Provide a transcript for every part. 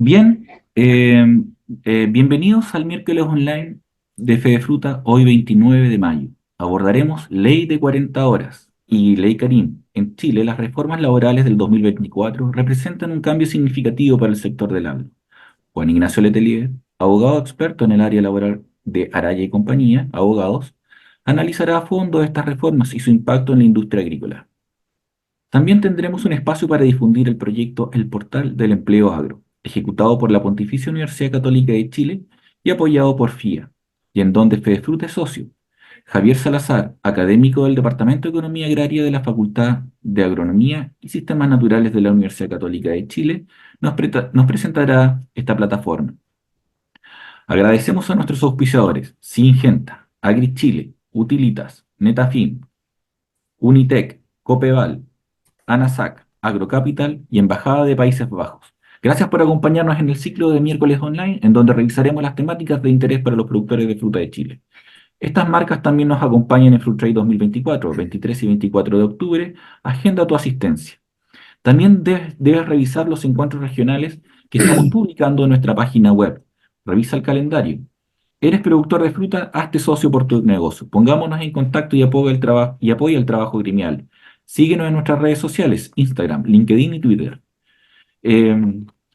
Bien, eh, bienvenidos al miércoles online de Fe de Fruta, hoy 29 de mayo. Abordaremos Ley de 40 horas y Ley Carim. En Chile, las reformas laborales del 2024 representan un cambio significativo para el sector del agro. Juan Ignacio Letelier, abogado experto en el área laboral de Araya y Compañía, abogados, analizará a fondo estas reformas y su impacto en la industria agrícola. También tendremos un espacio para difundir el proyecto El Portal del Empleo Agro, ejecutado por la Pontificia Universidad Católica de Chile y apoyado por FIA, y en donde Fedefruta es socio. Javier Salazar, académico del Departamento de Economía Agraria de la Facultad de Agronomía y Sistemas Naturales de la Universidad Católica de Chile, nos presentará esta plataforma. Agradecemos a nuestros auspiciadores, Singenta, AgriChile, Utilitas, Netafim, Unitec, Copeval, ANASAC, Agrocapital y Embajada de Países Bajos. Gracias por acompañarnos en el ciclo de miércoles online, en donde revisaremos las temáticas de interés para los productores de fruta de Chile. Estas marcas también nos acompañan en Fruit Trade 2024, 23 y 24 de octubre. Agenda tu asistencia. También debes revisar los encuentros regionales que estamos publicando en nuestra página web. Revisa el calendario. ¿Eres productor de fruta? Hazte socio por tu negocio. Pongámonos en contacto y apoya el trabajo gremial. Síguenos en nuestras redes sociales, Instagram, LinkedIn y Twitter. Eh,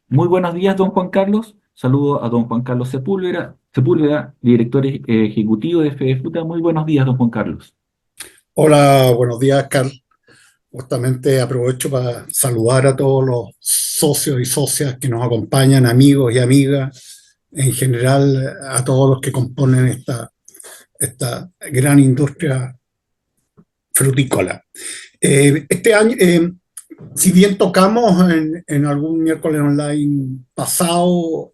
Muy buenos días, don Juan Carlos. Saludo a don Juan Carlos Sepúlveda, director ejecutivo de Fede Fruta. Muy buenos días, don Juan Carlos. Hola, buenos días, Carl. Justamente aprovecho para saludar a todos los socios y socias que nos acompañan, amigos y amigas, en general a todos los que componen esta gran industria frutícola. Este año, si bien tocamos en algún miércoles online pasado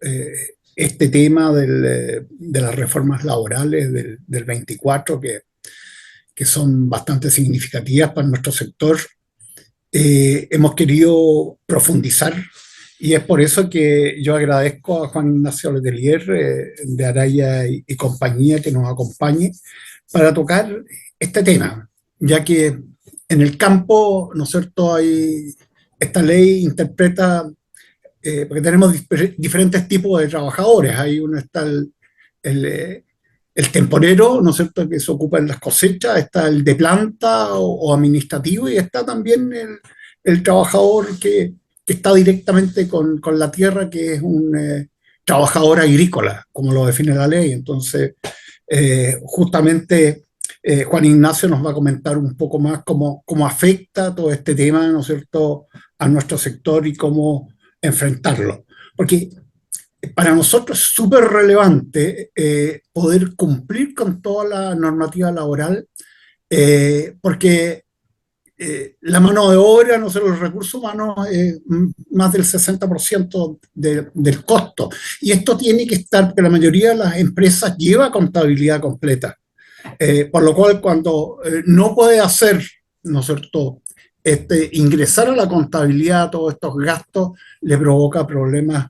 este tema de las reformas laborales del 24, que son bastante significativas para nuestro sector, hemos querido profundizar y es por eso que yo agradezco a Juan Ignacio Letelier de Araya y compañía que nos acompañe para tocar este tema, ya que en el campo, ¿no es cierto?, esta ley interpreta, porque tenemos diferentes tipos de trabajadores. Ahí uno está el, eh, el temporero, ¿no es cierto?, que se ocupa en las cosechas, está el de planta o administrativo, y está también el trabajador que está directamente con la tierra, que es un trabajador agrícola, como lo define la ley. Entonces, justamente Juan Ignacio nos va a comentar un poco más cómo afecta todo este tema, ¿no es cierto?, a nuestro sector y cómo enfrentarlo. Porque para nosotros es súper relevante poder cumplir con toda la normativa laboral, porque la mano de obra, no sé, los recursos humanos, más del 60% del costo. Y esto tiene que estar, porque la mayoría de las empresas lleva contabilidad completa. Por lo cual, cuando no puede hacer, ¿no es cierto?, ingresar a la contabilidad todos estos gastos, le provoca problemas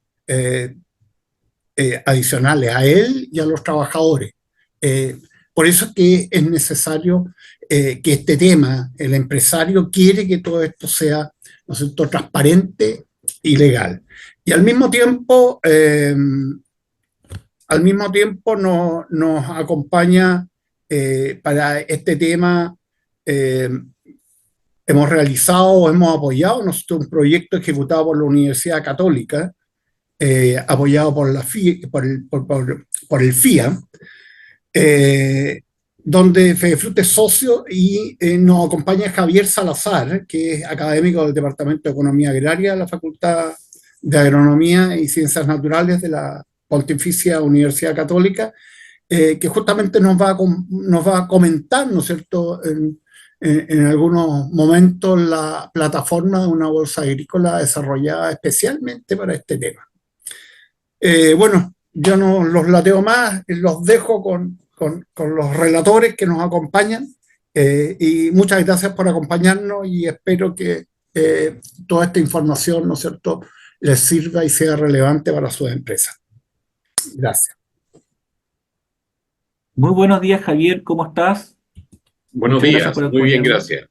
adicionales a él y a los trabajadores. Eh, por eso es que es necesario que este tema, el empresario quiere que todo esto sea, ¿no es cierto?, transparente y legal. Y al mismo tiempo nos acompaña para este tema. eh, Hemos realizado o hemos apoyado nosotros un proyecto ejecutado por la Universidad Católica, apoyado por la FIA, por el FIA, eh, donde Fedefruta es socio y nos acompaña Javier Salazar, que es académico del Departamento de Economía Agraria de la Facultad de Agronomía y Ciencias Naturales de la Pontificia Universidad Católica, que justamente nos va a comentar, ¿no es cierto?, en algunos momentos la plataforma de una bolsa agrícola desarrollada especialmente para este tema. Bueno, yo no los lateo más, los dejo con los relatores que nos acompañan, y muchas gracias por acompañarnos y espero que toda esta información, ¿no es cierto?, les sirva y sea relevante para sus empresas. Gracias. Muy buenos días, Javier. ¿Cómo estás? Buenos Muchas gracias por días, muy bien, acompañarnos. gracias.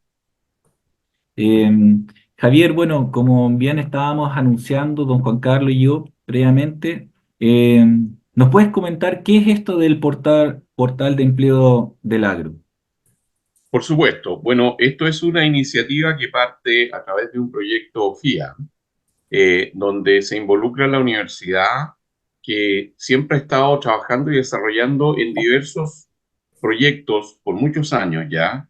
Eh, Javier, bueno, como bien estábamos anunciando, don Juan Carlos y yo, previamente. Eh, ¿Nos puedes comentar qué es esto del portal de empleo del agro? Por supuesto. Bueno, esto es una iniciativa que parte a través de un proyecto FIA, donde se involucra la universidad, que siempre ha estado trabajando y desarrollando en diversos proyectos por muchos años ya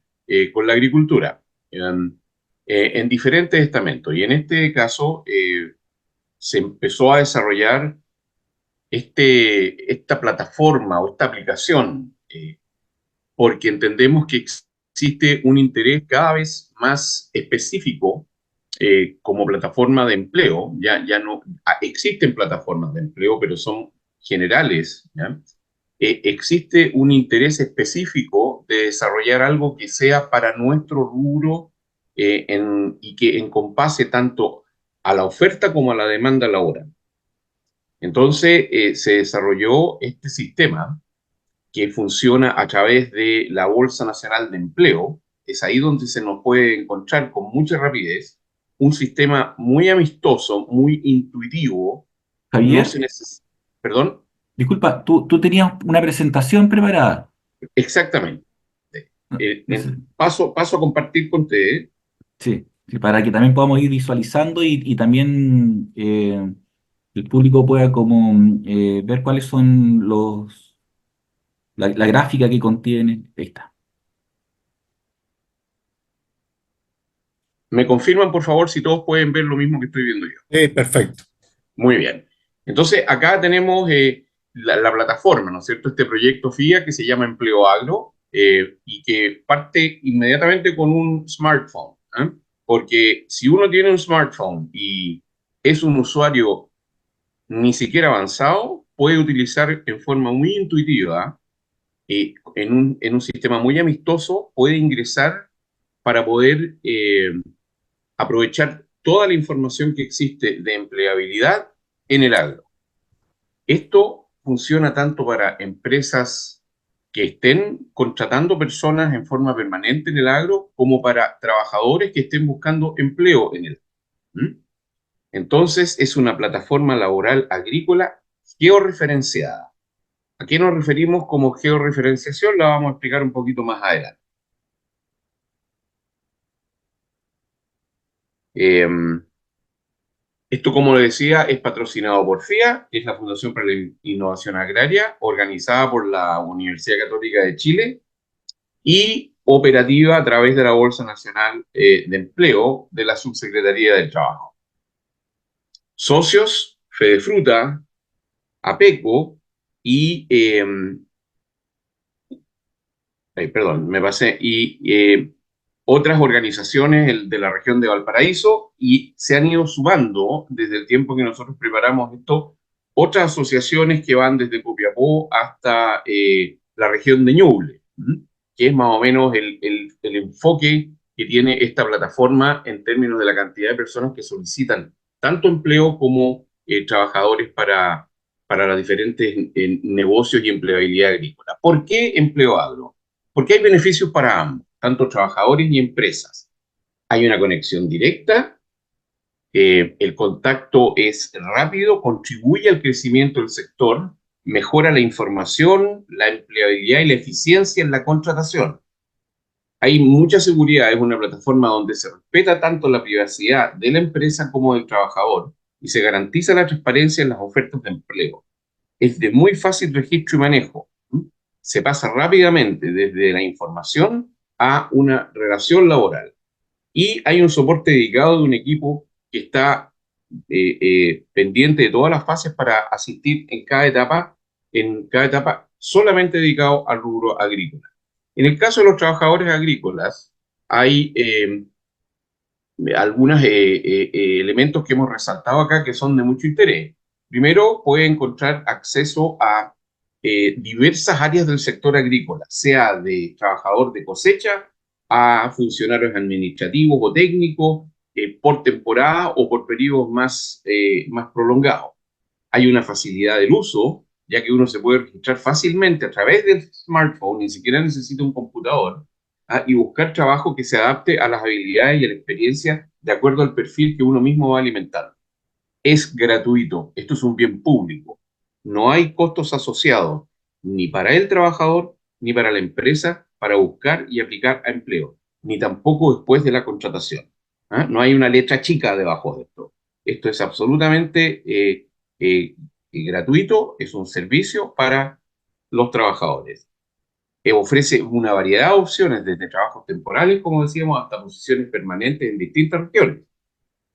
con la agricultura, en diferentes estamentos. Y en este caso se empezó a desarrollar esta plataforma o esta aplicación, porque entendemos que existe un interés cada vez más específico como plataforma de empleo. Ya no existen plataformas de empleo, pero son generales, ¿ya? Existe un interés específico de desarrollar algo que sea para nuestro rubro y que encompase tanto a la oferta como a la demanda laboral. Entonces, se desarrolló este sistema que funciona a través de la Bolsa Nacional de Empleo. Es ahí donde se nos puede encontrar con mucha rapidez un sistema muy amistoso, muy intuitivo. No se Javier, necesita. Perdón, disculpa, tú tenías una presentación preparada. exactamente. No, Paso a compartir con ustedes. sí, sí, para que también podamos ir visualizando y también el público pueda como ver cuáles son la gráfica que contiene. Ahí está. Me confirman, por favor, si todos pueden ver lo mismo que estoy viendo yo. Perfecto. Muy bien. Entonces, acá tenemos la plataforma, ¿no es cierto? Este proyecto FIA que se llama Empleo Agro y que parte inmediatamente con un smartphone, ¿eh? Porque si uno tiene un smartphone y es un usuario ni siquiera avanzado, puede utilizar en forma muy intuitiva en un sistema muy amistoso, puede ingresar para poder aprovechar toda la información que existe de empleabilidad en el agro. Esto funciona tanto para empresas que estén contratando personas en forma permanente en el agro, como para trabajadores que estén buscando empleo en el agro. Entonces, es una plataforma laboral agrícola georreferenciada. ¿A qué nos referimos como georreferenciación? La vamos a explicar un poquito más adelante. Eh, Esto, como le decía, es patrocinado por FIA, que es la Fundación para la Innovación Agraria, organizada por la Universidad Católica de Chile y operativa a través de la Bolsa Nacional de Empleo de la Subsecretaría del Trabajo. Socios, Fedefruta, APECO y, perdón, me pasé, otras organizaciones de la región de Valparaíso, y se han ido sumando desde el tiempo que nosotros preparamos esto, otras asociaciones que van desde Copiapó hasta la región de Ñuble, que es más o menos el enfoque que tiene esta plataforma en términos de la cantidad de personas que solicitan tanto empleo como trabajadores para los diferentes negocios y empleabilidad agrícola. ¿Por qué empleo agro? Porque hay beneficios para ambos, tanto trabajadores y empresas. Hay una conexión directa, el contacto es rápido, contribuye al crecimiento del sector, mejora la información, la empleabilidad y la eficiencia en la contratación. Hay mucha seguridad, es una plataforma donde se respeta tanto la privacidad de la empresa como del trabajador y se garantiza la transparencia en las ofertas de empleo. Es de muy fácil registro y manejo. Se pasa rápidamente desde la información a una relación laboral. Y hay un soporte dedicado de un equipo que está pendiente de todas las fases para asistir en cada etapa solamente dedicado al rubro agrícola. En el caso de los trabajadores agrícolas, hay algunos elementos que hemos resaltado acá que son de mucho interés. Primero, puede encontrar acceso a diversas áreas del sector agrícola, sea de trabajador de cosecha a funcionarios administrativos o técnicos, por temporada o por periodos más prolongados. Hay una facilidad del uso, ya que uno se puede registrar fácilmente a través del smartphone, ni siquiera necesita un computador, y buscar trabajo que se adapte a las habilidades y a la experiencia de acuerdo al perfil que uno mismo va alimentando. es gratuito. Esto es un bien público. No hay costos asociados ni para el trabajador ni para la empresa para buscar y aplicar a empleo, ni tampoco después de la contratación. ¿Ah? No hay una letra chica debajo de esto. Esto es absolutamente eh, gratuito, es un servicio para los trabajadores. Ofrece una variedad de opciones, desde trabajos temporales, como decíamos, hasta posiciones permanentes en distintas regiones.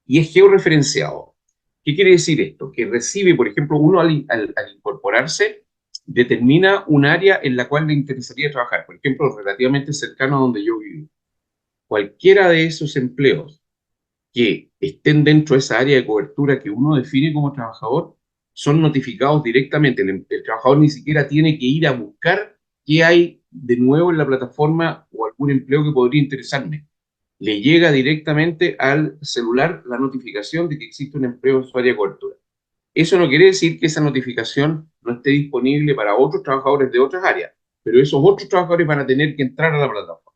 Y es georreferenciado. ¿Qué quiere decir esto? Que recibe, por ejemplo, uno al incorporarse, determina un área en la cual le interesaría trabajar, por ejemplo, relativamente cercano a donde yo vivo. Cualquiera de esos empleos que estén dentro de esa área de cobertura que uno define como trabajador, son notificados directamente. El trabajador ni siquiera tiene que ir a buscar qué hay de nuevo en la plataforma o algún empleo que podría interesarme. Le llega directamente al celular la notificación de que existe un empleo en su área de cobertura. Eso no quiere decir que esa notificación no esté disponible para otros trabajadores de otras áreas, pero esos otros trabajadores van a tener que entrar a la plataforma.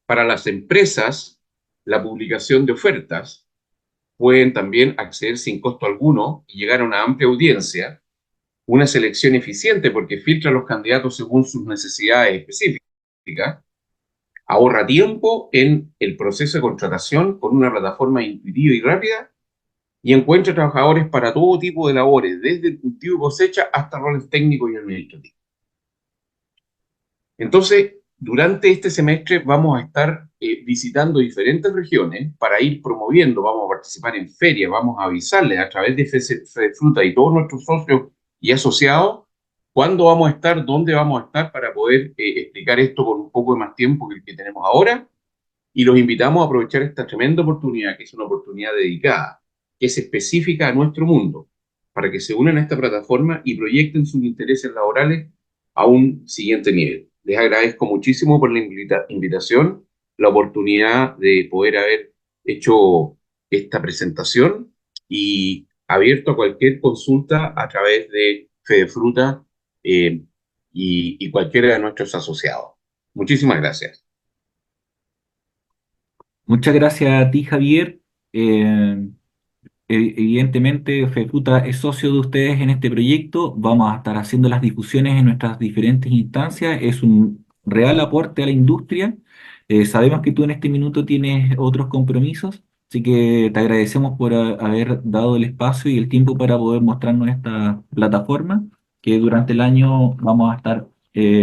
Para las empresas, la publicación de ofertas pueden también acceder sin costo alguno y llegar a una amplia audiencia, una selección eficiente porque filtra a los candidatos según sus necesidades específicas, ahorra tiempo en el proceso de contratación con una plataforma intuitiva y rápida y encuentra trabajadores para todo tipo de labores, desde el cultivo y cosecha hasta roles técnicos y administrativos. Entonces, durante este semestre vamos a estar visitando diferentes regiones para ir promoviendo, vamos a participar en ferias, vamos a avisarles a través de Fede Fruta y todos nuestros socios y asociados cuándo vamos a estar, dónde vamos a estar para poder explicar esto con un poco de más tiempo que el que tenemos ahora, y los invitamos a aprovechar esta tremenda oportunidad, que es una oportunidad dedicada, que es específica a nuestro mundo, para que se unan a esta plataforma y proyecten sus intereses laborales a un siguiente nivel. Les agradezco muchísimo por la invitación, la oportunidad de poder haber hecho esta presentación y abierto a cualquier consulta a través de Fedefruta y cualquiera de nuestros asociados. Muchísimas gracias. Muchas gracias a ti, Javier. Eh, Evidentemente, FEFUTA es socio de ustedes en este proyecto. Vamos a estar haciendo las difusiones en nuestras diferentes instancias. Es un real aporte a la industria. Sabemos que tú en este minuto tienes otros compromisos, así que te agradecemos por haber dado el espacio y el tiempo para poder mostrarnos esta plataforma, que durante el año vamos a estar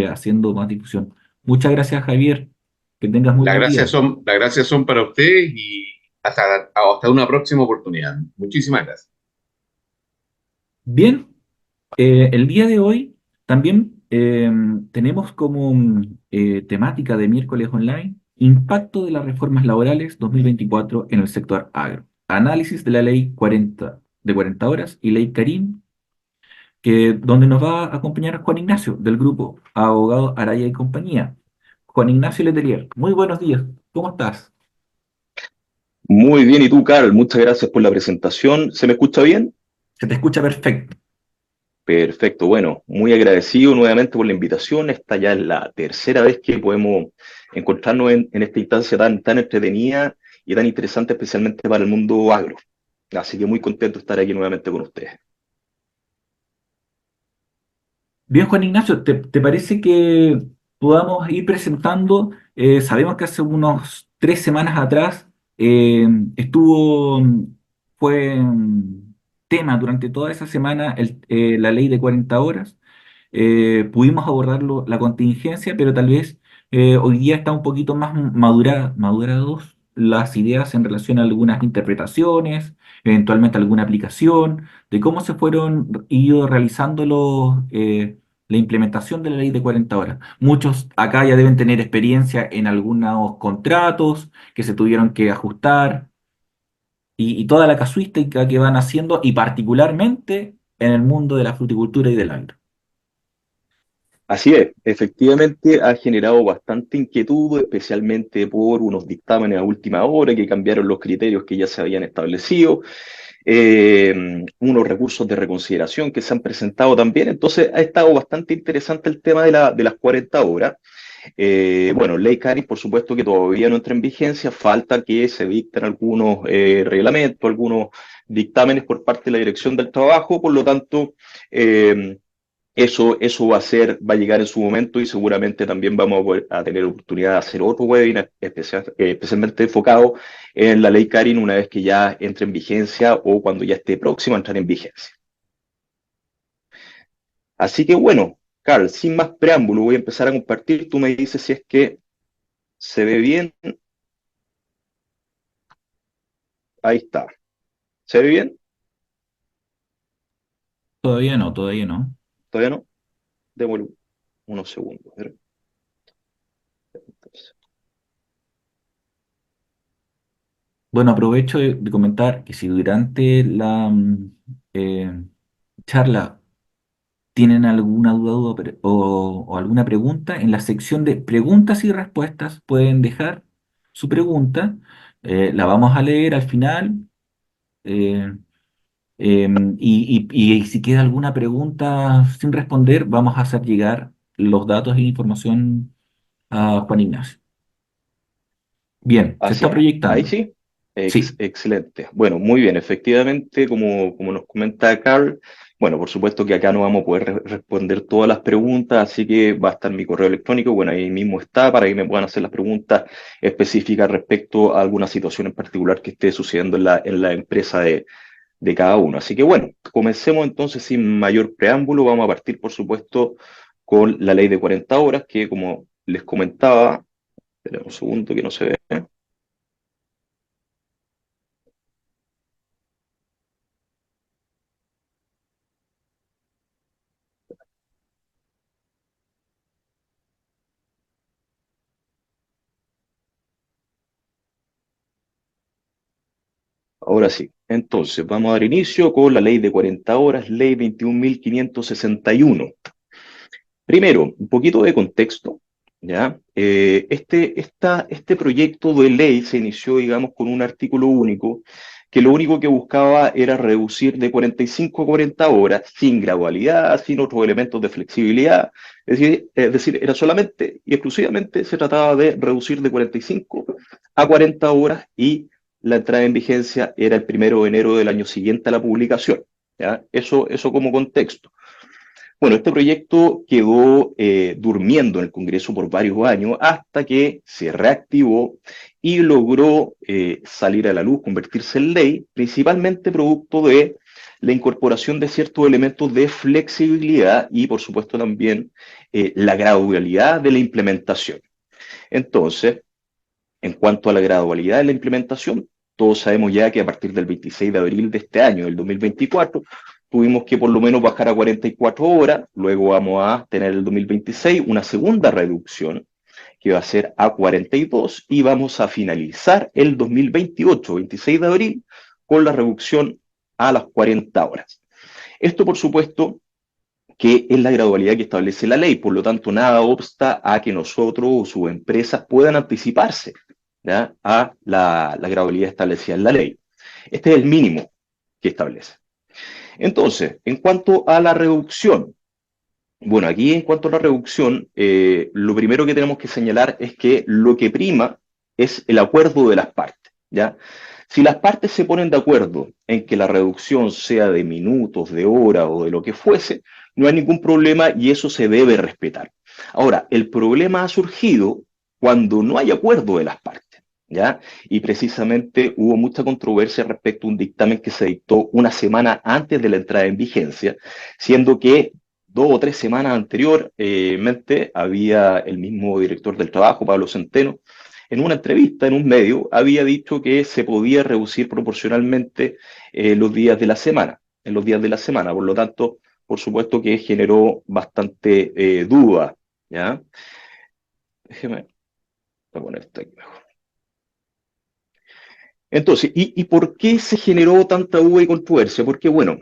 haciendo más difusión. Muchas gracias, Javier. Que tengas muy buen día. Las gracias son para ustedes y hasta una próxima oportunidad. Muchísimas gracias. Bien. El día de hoy también tenemos como temática de miércoles online impacto de las reformas laborales 2024 en el sector agro. Análisis de la ley 40 de 40 horas y ley Karim, donde nos va a acompañar Juan Ignacio del grupo Abogado Araya y Compañía. Juan Ignacio Letelier, muy buenos días, ¿cómo estás? Muy bien, ¿y tú, Carl? Muchas gracias por la presentación. ¿Se me escucha bien? Se te escucha perfecto. Perfecto, bueno, muy agradecido nuevamente por la invitación. Esta ya es la tercera vez que podemos encontrarnos en esta instancia tan entretenida y tan interesante, especialmente para el mundo agro. Así que muy contento de estar aquí nuevamente con ustedes. Bien, Juan Ignacio, ¿te parece que podamos ir presentando? Sabemos que hace unos 3 semanas atrás estuvo, fue tema durante toda esa semana la ley de 40 horas. Pudimos abordarlo, la contingencia, pero tal vez hoy día está un poquito más madurados las ideas en relación a algunas interpretaciones, eventualmente alguna aplicación, de cómo se fueron ido realizando la implementación de la ley de 40 horas. Muchos acá ya deben tener experiencia en algunos contratos que se tuvieron que ajustar y toda la casuística que van haciendo, y particularmente en el mundo de la fruticultura y del agro. Así es, efectivamente ha generado bastante inquietud, especialmente por unos dictámenes a última hora que cambiaron los criterios que ya se habían establecido, unos recursos de reconsideración que se han presentado también. Entonces ha estado bastante interesante el tema de las 40 horas. Bueno, ley Caris, por supuesto que todavía no entra en vigencia, falta que se dicten algunos reglamentos, algunos dictámenes por parte de la Dirección del Trabajo, por lo tanto, eh, eso va a llegar en su momento y seguramente también vamos a tener oportunidad de hacer otro webinar especialmente enfocado en la ley Carin una vez que ya entre en vigencia o cuando ya esté próximo a entrar en vigencia. Así que bueno, Carl, sin más preámbulo, voy a empezar a compartir. Tú me dices si es que se ve bien. Ahí está. ¿Se ve bien? Todavía no, todavía no. ¿Todavía no? Démosle unos segundos. A ver. Bueno, aprovecho de comentar que si durante la eh, charla tienen alguna duda o alguna pregunta, en la sección de preguntas y respuestas pueden dejar su pregunta. La vamos a leer al final. eh, y si queda alguna pregunta sin responder, vamos a hacer llegar los datos e información a Juan Ignacio. Bien, se Así está es. Ahí proyectando. sí. Sí. Excelente. Bueno, muy bien. Efectivamente, como nos comenta Carl, bueno, por supuesto que acá no vamos a poder responder todas las preguntas, así que va a estar mi correo electrónico. Bueno, ahí mismo está para que me puedan hacer las preguntas específicas respecto a alguna situación en particular que esté sucediendo en la empresa de cada uno. Así que bueno, comencemos entonces sin mayor preámbulo. Vamos a partir, por supuesto, con la ley de 40 horas, que como les comentaba, espera un segundo que no se ve. Ahora sí. Entonces, vamos a dar inicio con la ley de 40 horas, ley 21.561. Primero, un poquito de contexto, ¿ya? Este proyecto de ley se inició, digamos, con un artículo único, que lo único que buscaba era reducir de 45 a 40 horas, sin gradualidad, sin otros elementos de flexibilidad. Es decir, era solamente y exclusivamente se trataba de reducir de 45 a 40 horas y la entrada en vigencia era el 1 de enero del año siguiente a la publicación, ¿ya? Eso como contexto. Bueno, este proyecto quedó durmiendo en el Congreso por varios años hasta que se reactivó y logró salir a la luz, convertirse en ley, principalmente producto de la incorporación de ciertos elementos de flexibilidad y, por supuesto, también la gradualidad de la implementación. Entonces, en cuanto a la gradualidad de la implementación, todos sabemos ya que a partir del 26 de abril de este año, del 2024, tuvimos que por lo menos bajar a 44 horas, luego vamos a tener el 2026 una segunda reducción que va a ser a 42 y vamos a finalizar el 2028, 26 de abril, con la reducción a las 40 horas. Esto, por supuesto, que es la gradualidad que establece la ley, por lo tanto, nada obsta a que nosotros o sus empresas puedan anticiparse, ¿ya?, a la gradualidad establecida en la ley. Este es el mínimo que establece. Entonces, en cuanto a la reducción, bueno, aquí en cuanto a la reducción, lo primero que tenemos que señalar es que lo que prima es el acuerdo de las partes, ¿ya? Si las partes se ponen de acuerdo en que la reducción sea de minutos, de horas o de lo que fuese, no hay ningún problema y eso se debe respetar. Ahora, el problema ha surgido cuando no hay acuerdo de las partes, ¿ya? Y precisamente hubo mucha controversia respecto a un dictamen que se dictó una semana antes de la entrada en vigencia, siendo que 2 o 3 semanas anteriormente había el mismo director del trabajo, Pablo Centeno, en una entrevista en un medio, había dicho que se podía reducir proporcionalmente los días de la semana, en los días de la semana. Por lo tanto, por supuesto que generó bastante duda, ¿ya? Déjeme poner esto aquí mejor. Entonces, ¿y por qué se generó tanta duda y controversia? Porque, bueno,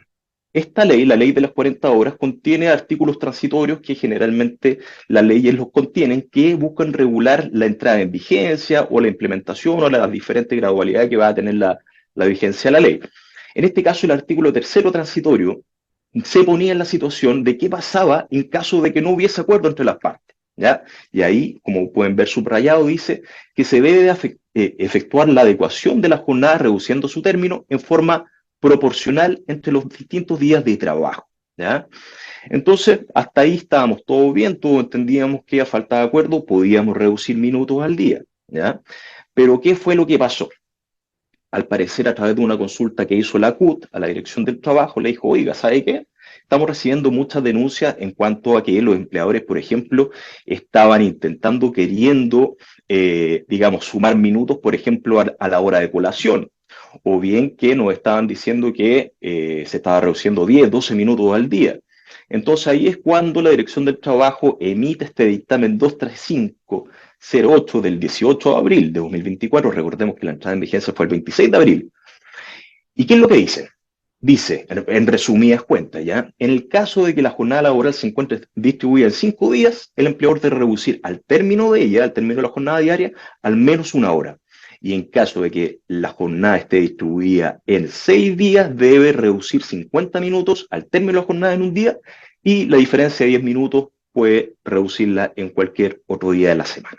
esta ley, la ley de las 40 horas, contiene artículos transitorios que generalmente las leyes los contienen, que buscan regular la entrada en vigencia o la implementación o las diferentes gradualidades que va a tener la vigencia de la ley. En este caso, el artículo tercero transitorio se ponía en la situación de qué pasaba en caso de que no hubiese acuerdo entre las partes. ¿ya? Y ahí, como pueden ver subrayado, dice que se debe efectuar la adecuación de la jornada reduciendo su término en forma proporcional entre los distintos días de trabajo, ¿ya? Entonces, hasta ahí estábamos todo bien, todos entendíamos que a falta de acuerdo podíamos reducir minutos al día, ¿ya? Pero ¿qué fue lo que pasó? Al parecer, a través de una consulta que hizo la CUT a la Dirección del Trabajo, le dijo, oiga, ¿sabe qué? Estamos recibiendo muchas denuncias en cuanto a que los empleadores, por ejemplo, estaban intentando, queriendo, digamos, sumar minutos, por ejemplo, a la hora de colación, o bien que nos estaban diciendo que se estaba reduciendo 10, 12 minutos al día. Entonces ahí es cuando la Dirección del Trabajo emite este dictamen 23508 del 18 de abril de 2024. Recordemos que la entrada en vigencia fue el 26 de abril. ¿Y qué es lo que dice? Dice, en resumidas cuentas, ¿ya? En el caso de que la jornada laboral se encuentre distribuida en 5 días, el empleador debe reducir al término de ella, al término de la jornada diaria, al menos 1 hora. Y en caso de que la jornada esté distribuida en 6 días, debe reducir 50 minutos al término de la jornada en un día, y la diferencia de 10 minutos puede reducirla en cualquier otro día de la semana.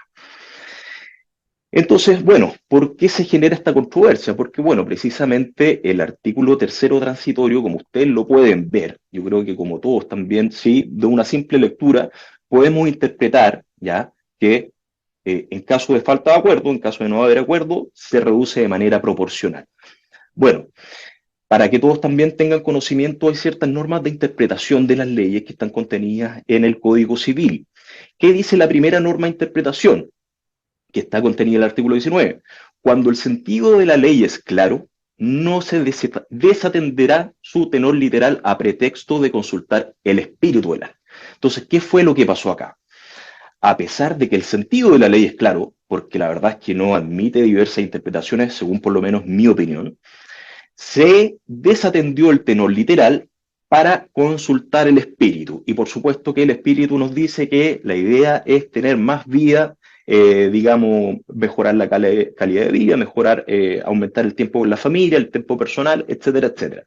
Entonces, bueno, ¿por qué se genera esta controversia? Porque, bueno, precisamente el artículo tercero transitorio, como ustedes lo pueden ver, yo creo que como todos también, sí, de una simple lectura, podemos interpretar, ya, que en caso de falta de acuerdo, en caso de no haber acuerdo, se reduce de manera proporcional. Bueno, para que todos también tengan conocimiento, hay ciertas normas de interpretación de las leyes que están contenidas en el Código Civil. ¿Qué dice la primera norma de interpretación? Que está contenida en el artículo 19. Cuando el sentido de la ley es claro, no se desatenderá su tenor literal a pretexto de consultar el espíritu de la ley. Entonces, ¿qué fue lo que pasó acá? A pesar de que el sentido de la ley es claro, porque la verdad es que no admite diversas interpretaciones, según por lo menos mi opinión, se desatendió el tenor literal para consultar el espíritu. Y por supuesto que el espíritu nos dice que la idea es tener más vida, digamos, mejorar la calidad de vida, mejorar, aumentar el tiempo con la familia, el tiempo personal, etcétera, etcétera.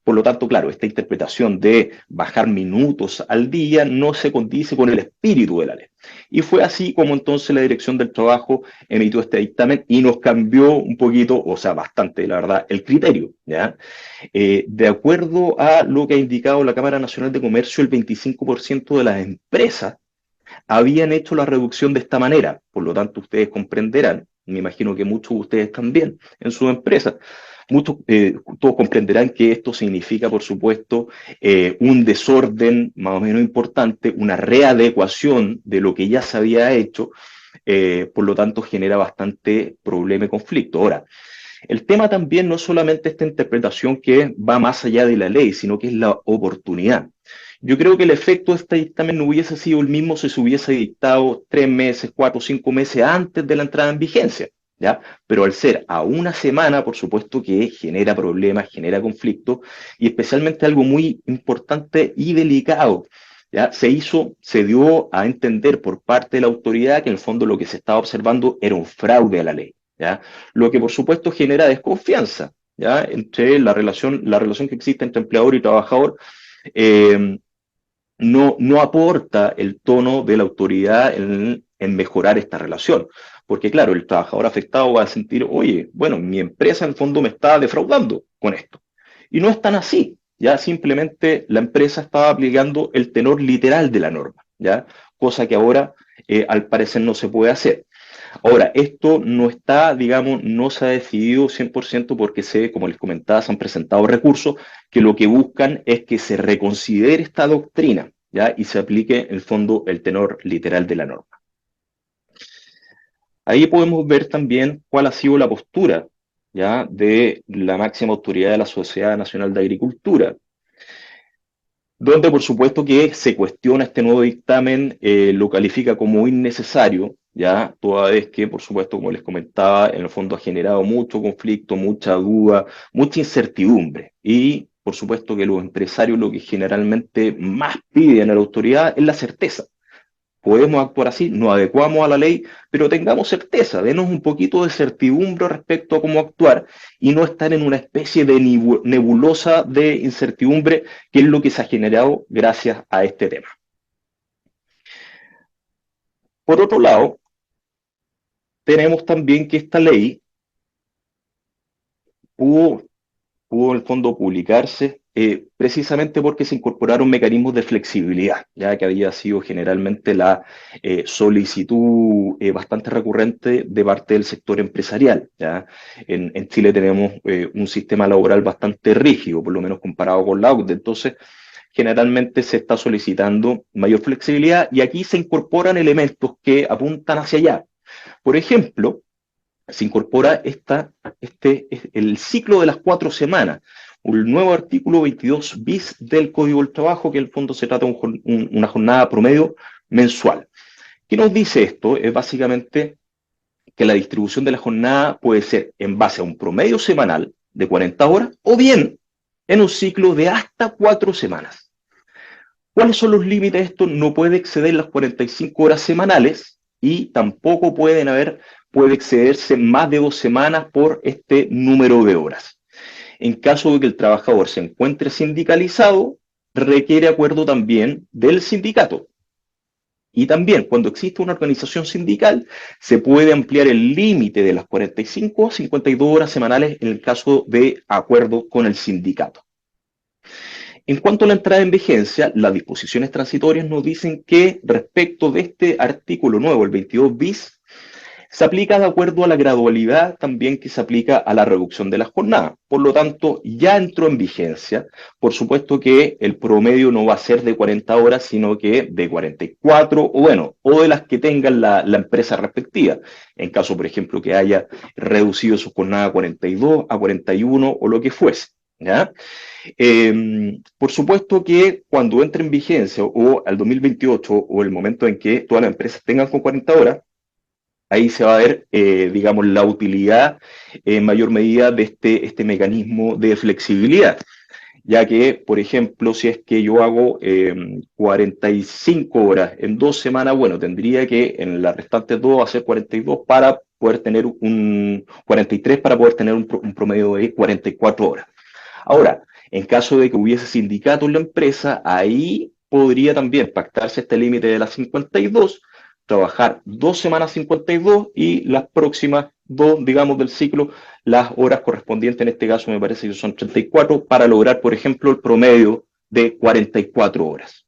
Por lo tanto, claro, esta interpretación de bajar minutos al día no se condice con el espíritu de la ley. Y fue así como entonces la Dirección del Trabajo emitió este dictamen y nos cambió un poquito, o sea, bastante, la verdad, el criterio, ¿ya? De acuerdo a lo que ha indicado la Cámara Nacional de Comercio, el 25% de las empresas habían hecho la reducción de esta manera. Por lo tanto, ustedes comprenderán, me imagino que muchos de ustedes también en sus empresas, todos comprenderán que esto significa, por supuesto, un desorden más o menos importante, una readecuación de lo que ya se había hecho, por lo tanto genera bastante problema y conflicto. Ahora, el tema también no es solamente esta interpretación que va más allá de la ley, sino que es la oportunidad. Yo creo que el efecto de este dictamen no hubiese sido el mismo si se hubiese dictado 3 meses, 4 o 5 meses antes de la entrada en vigencia, ¿ya? Pero al ser a una semana, por supuesto que genera problemas, genera conflicto, y especialmente algo muy importante y delicado, ¿ya? Se dio a entender por parte de la autoridad que en el fondo lo que se estaba observando era un fraude a la ley, ¿ya? Lo que por supuesto genera desconfianza, ¿ya? Entre la relación que existe entre empleador y trabajador, eh, no aporta el tono de la autoridad en mejorar esta relación. Porque claro, el trabajador afectado va a sentir, oye, bueno, mi empresa en el fondo me está defraudando con esto. Y no es tan así, ya simplemente la empresa estaba aplicando el tenor literal de la norma, ya, cosa que ahora al parecer no se puede hacer. Ahora, esto no está, digamos, no se ha decidido 100% porque como les comentaba, se han presentado recursos que lo que buscan es que se reconsidere esta doctrina, ¿ya? Y se aplique, en el fondo, el tenor literal de la norma. Ahí podemos ver también cuál ha sido la postura, ¿ya? De la máxima autoridad de la Sociedad Nacional de Agricultura, donde por supuesto que se cuestiona este nuevo dictamen, lo califica como innecesario, ya, toda vez que, por supuesto, como les comentaba, en el fondo ha generado mucho conflicto, mucha duda, mucha incertidumbre. Y, por supuesto, que los empresarios lo que generalmente más piden a la autoridad es la certeza. Podemos actuar así, nos adecuamos a la ley, pero tengamos certeza, denos un poquito de certidumbre respecto a cómo actuar y no estar en una especie de nebulosa de incertidumbre, que es lo que se ha generado gracias a este tema. Por otro lado, tenemos también que esta ley pudo en el fondo publicarse precisamente porque se incorporaron mecanismos de flexibilidad, ya que había sido generalmente la solicitud bastante recurrente de parte del sector empresarial. ¿Ya? En Chile tenemos un sistema laboral bastante rígido, por lo menos comparado con la OCDE, entonces generalmente se está solicitando mayor flexibilidad y aquí se incorporan elementos que apuntan hacia allá. Por ejemplo, se incorpora el ciclo de las 4 semanas, un nuevo artículo 22 bis del Código del Trabajo, que en el fondo se trata de una jornada promedio mensual. ¿Qué nos dice esto? Es básicamente que la distribución de la jornada puede ser en base a un promedio semanal de 40 horas o bien en un ciclo de hasta 4 semanas. ¿Cuáles son los límites de esto? No puede exceder las 45 horas semanales y tampoco puede excederse más de 2 semanas por este número de horas. En caso de que el trabajador se encuentre sindicalizado, requiere acuerdo también del sindicato. Y también, cuando existe una organización sindical, se puede ampliar el límite de las 45 a 52 horas semanales en el caso de acuerdo con el sindicato. En cuanto a la entrada en vigencia, las disposiciones transitorias nos dicen que respecto de este artículo nuevo, el 22 bis, se aplica de acuerdo a la gradualidad también que se aplica a la reducción de la jornada. Por lo tanto, ya entró en vigencia. Por supuesto que el promedio no va a ser de 40 horas, sino que de 44, o de las que tengan la empresa respectiva. En caso, por ejemplo, que haya reducido su jornada a 42, a 41 o lo que fuese. ¿Ya? Por supuesto que cuando entre en vigencia o al 2028 o el momento en que todas las empresas tengan con 40 horas, ahí se va a ver, digamos, la utilidad en mayor medida de este mecanismo de flexibilidad, ya que, por ejemplo, si es que yo hago 45 horas en 2 semanas, bueno, tendría que en las restantes 2 hacer 42 para poder tener 43 para poder tener un promedio de 44 horas. Ahora, en caso de que hubiese sindicato en la empresa, ahí podría también pactarse este límite de las 52, trabajar 2 semanas 52 y las próximas 2, digamos, del ciclo, las horas correspondientes, en este caso me parece que son 34, para lograr, por ejemplo, el promedio de 44 horas.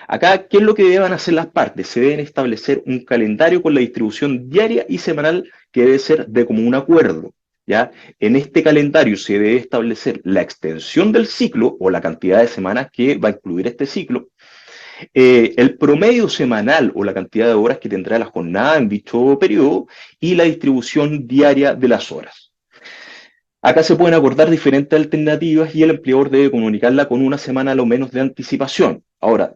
Acá, ¿qué es lo que deben hacer las partes? Se deben establecer un calendario con la distribución diaria y semanal que debe ser de común acuerdo. ¿Ya? En este calendario se debe establecer la extensión del ciclo o la cantidad de semanas que va a incluir este ciclo, el promedio semanal o la cantidad de horas que tendrá la jornada en dicho periodo y la distribución diaria de las horas. Acá se pueden acordar diferentes alternativas y el empleador debe comunicarla con una semana a lo menos de anticipación. Ahora,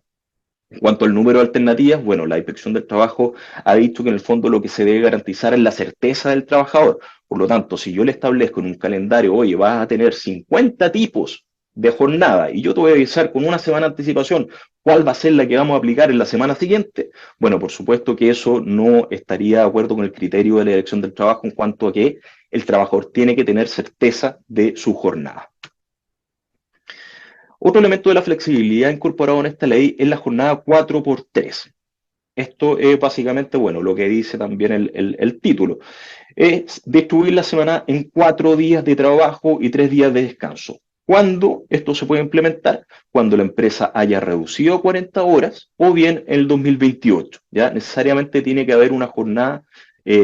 en cuanto al número de alternativas, bueno, la Inspección del Trabajo ha dicho que en el fondo lo que se debe garantizar es la certeza del trabajador. Por lo tanto, si yo le establezco en un calendario, oye, vas a tener 50 tipos de jornada y yo te voy a avisar con una semana de anticipación cuál va a ser la que vamos a aplicar en la semana siguiente, bueno, por supuesto que eso no estaría de acuerdo con el criterio de la Dirección del Trabajo en cuanto a que el trabajador tiene que tener certeza de su jornada. Otro elemento de la flexibilidad incorporado en esta ley es la jornada 4x3. Esto es básicamente, bueno, lo que dice también el título. Es distribuir la semana en 4 días de trabajo y 3 días de descanso. ¿Cuándo esto se puede implementar? Cuando la empresa haya reducido 40 horas o bien en el 2028. ¿Ya? Necesariamente tiene que haber una jornada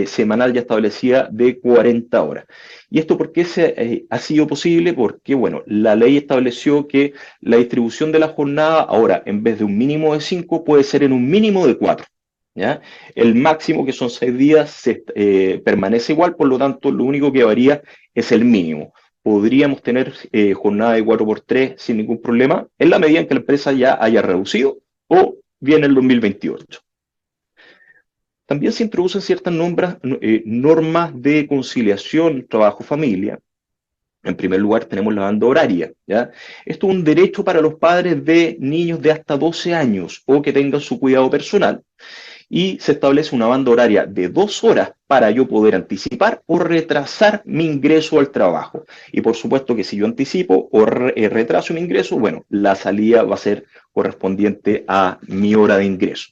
semanal ya establecida de 40 horas. ¿Y esto por qué ha sido posible? Porque, bueno, la ley estableció que la distribución de la jornada ahora, en vez de un mínimo de 5, puede ser en un mínimo de 4. ¿Ya? El máximo, que son 6 días, permanece igual, por lo tanto, lo único que varía es el mínimo. Podríamos tener jornada de 4x3 sin ningún problema, en la medida en que la empresa ya haya reducido o bien el 2028. También se introducen ciertas normas de conciliación trabajo-familia. En primer lugar, tenemos la banda horaria. ¿Ya? Esto es un derecho para los padres de niños de hasta 12 años o que tengan su cuidado personal. Y se establece una banda horaria de 2 horas para yo poder anticipar o retrasar mi ingreso al trabajo. Y por supuesto que si yo anticipo o retraso mi ingreso, bueno, la salida va a ser correspondiente a mi hora de ingreso.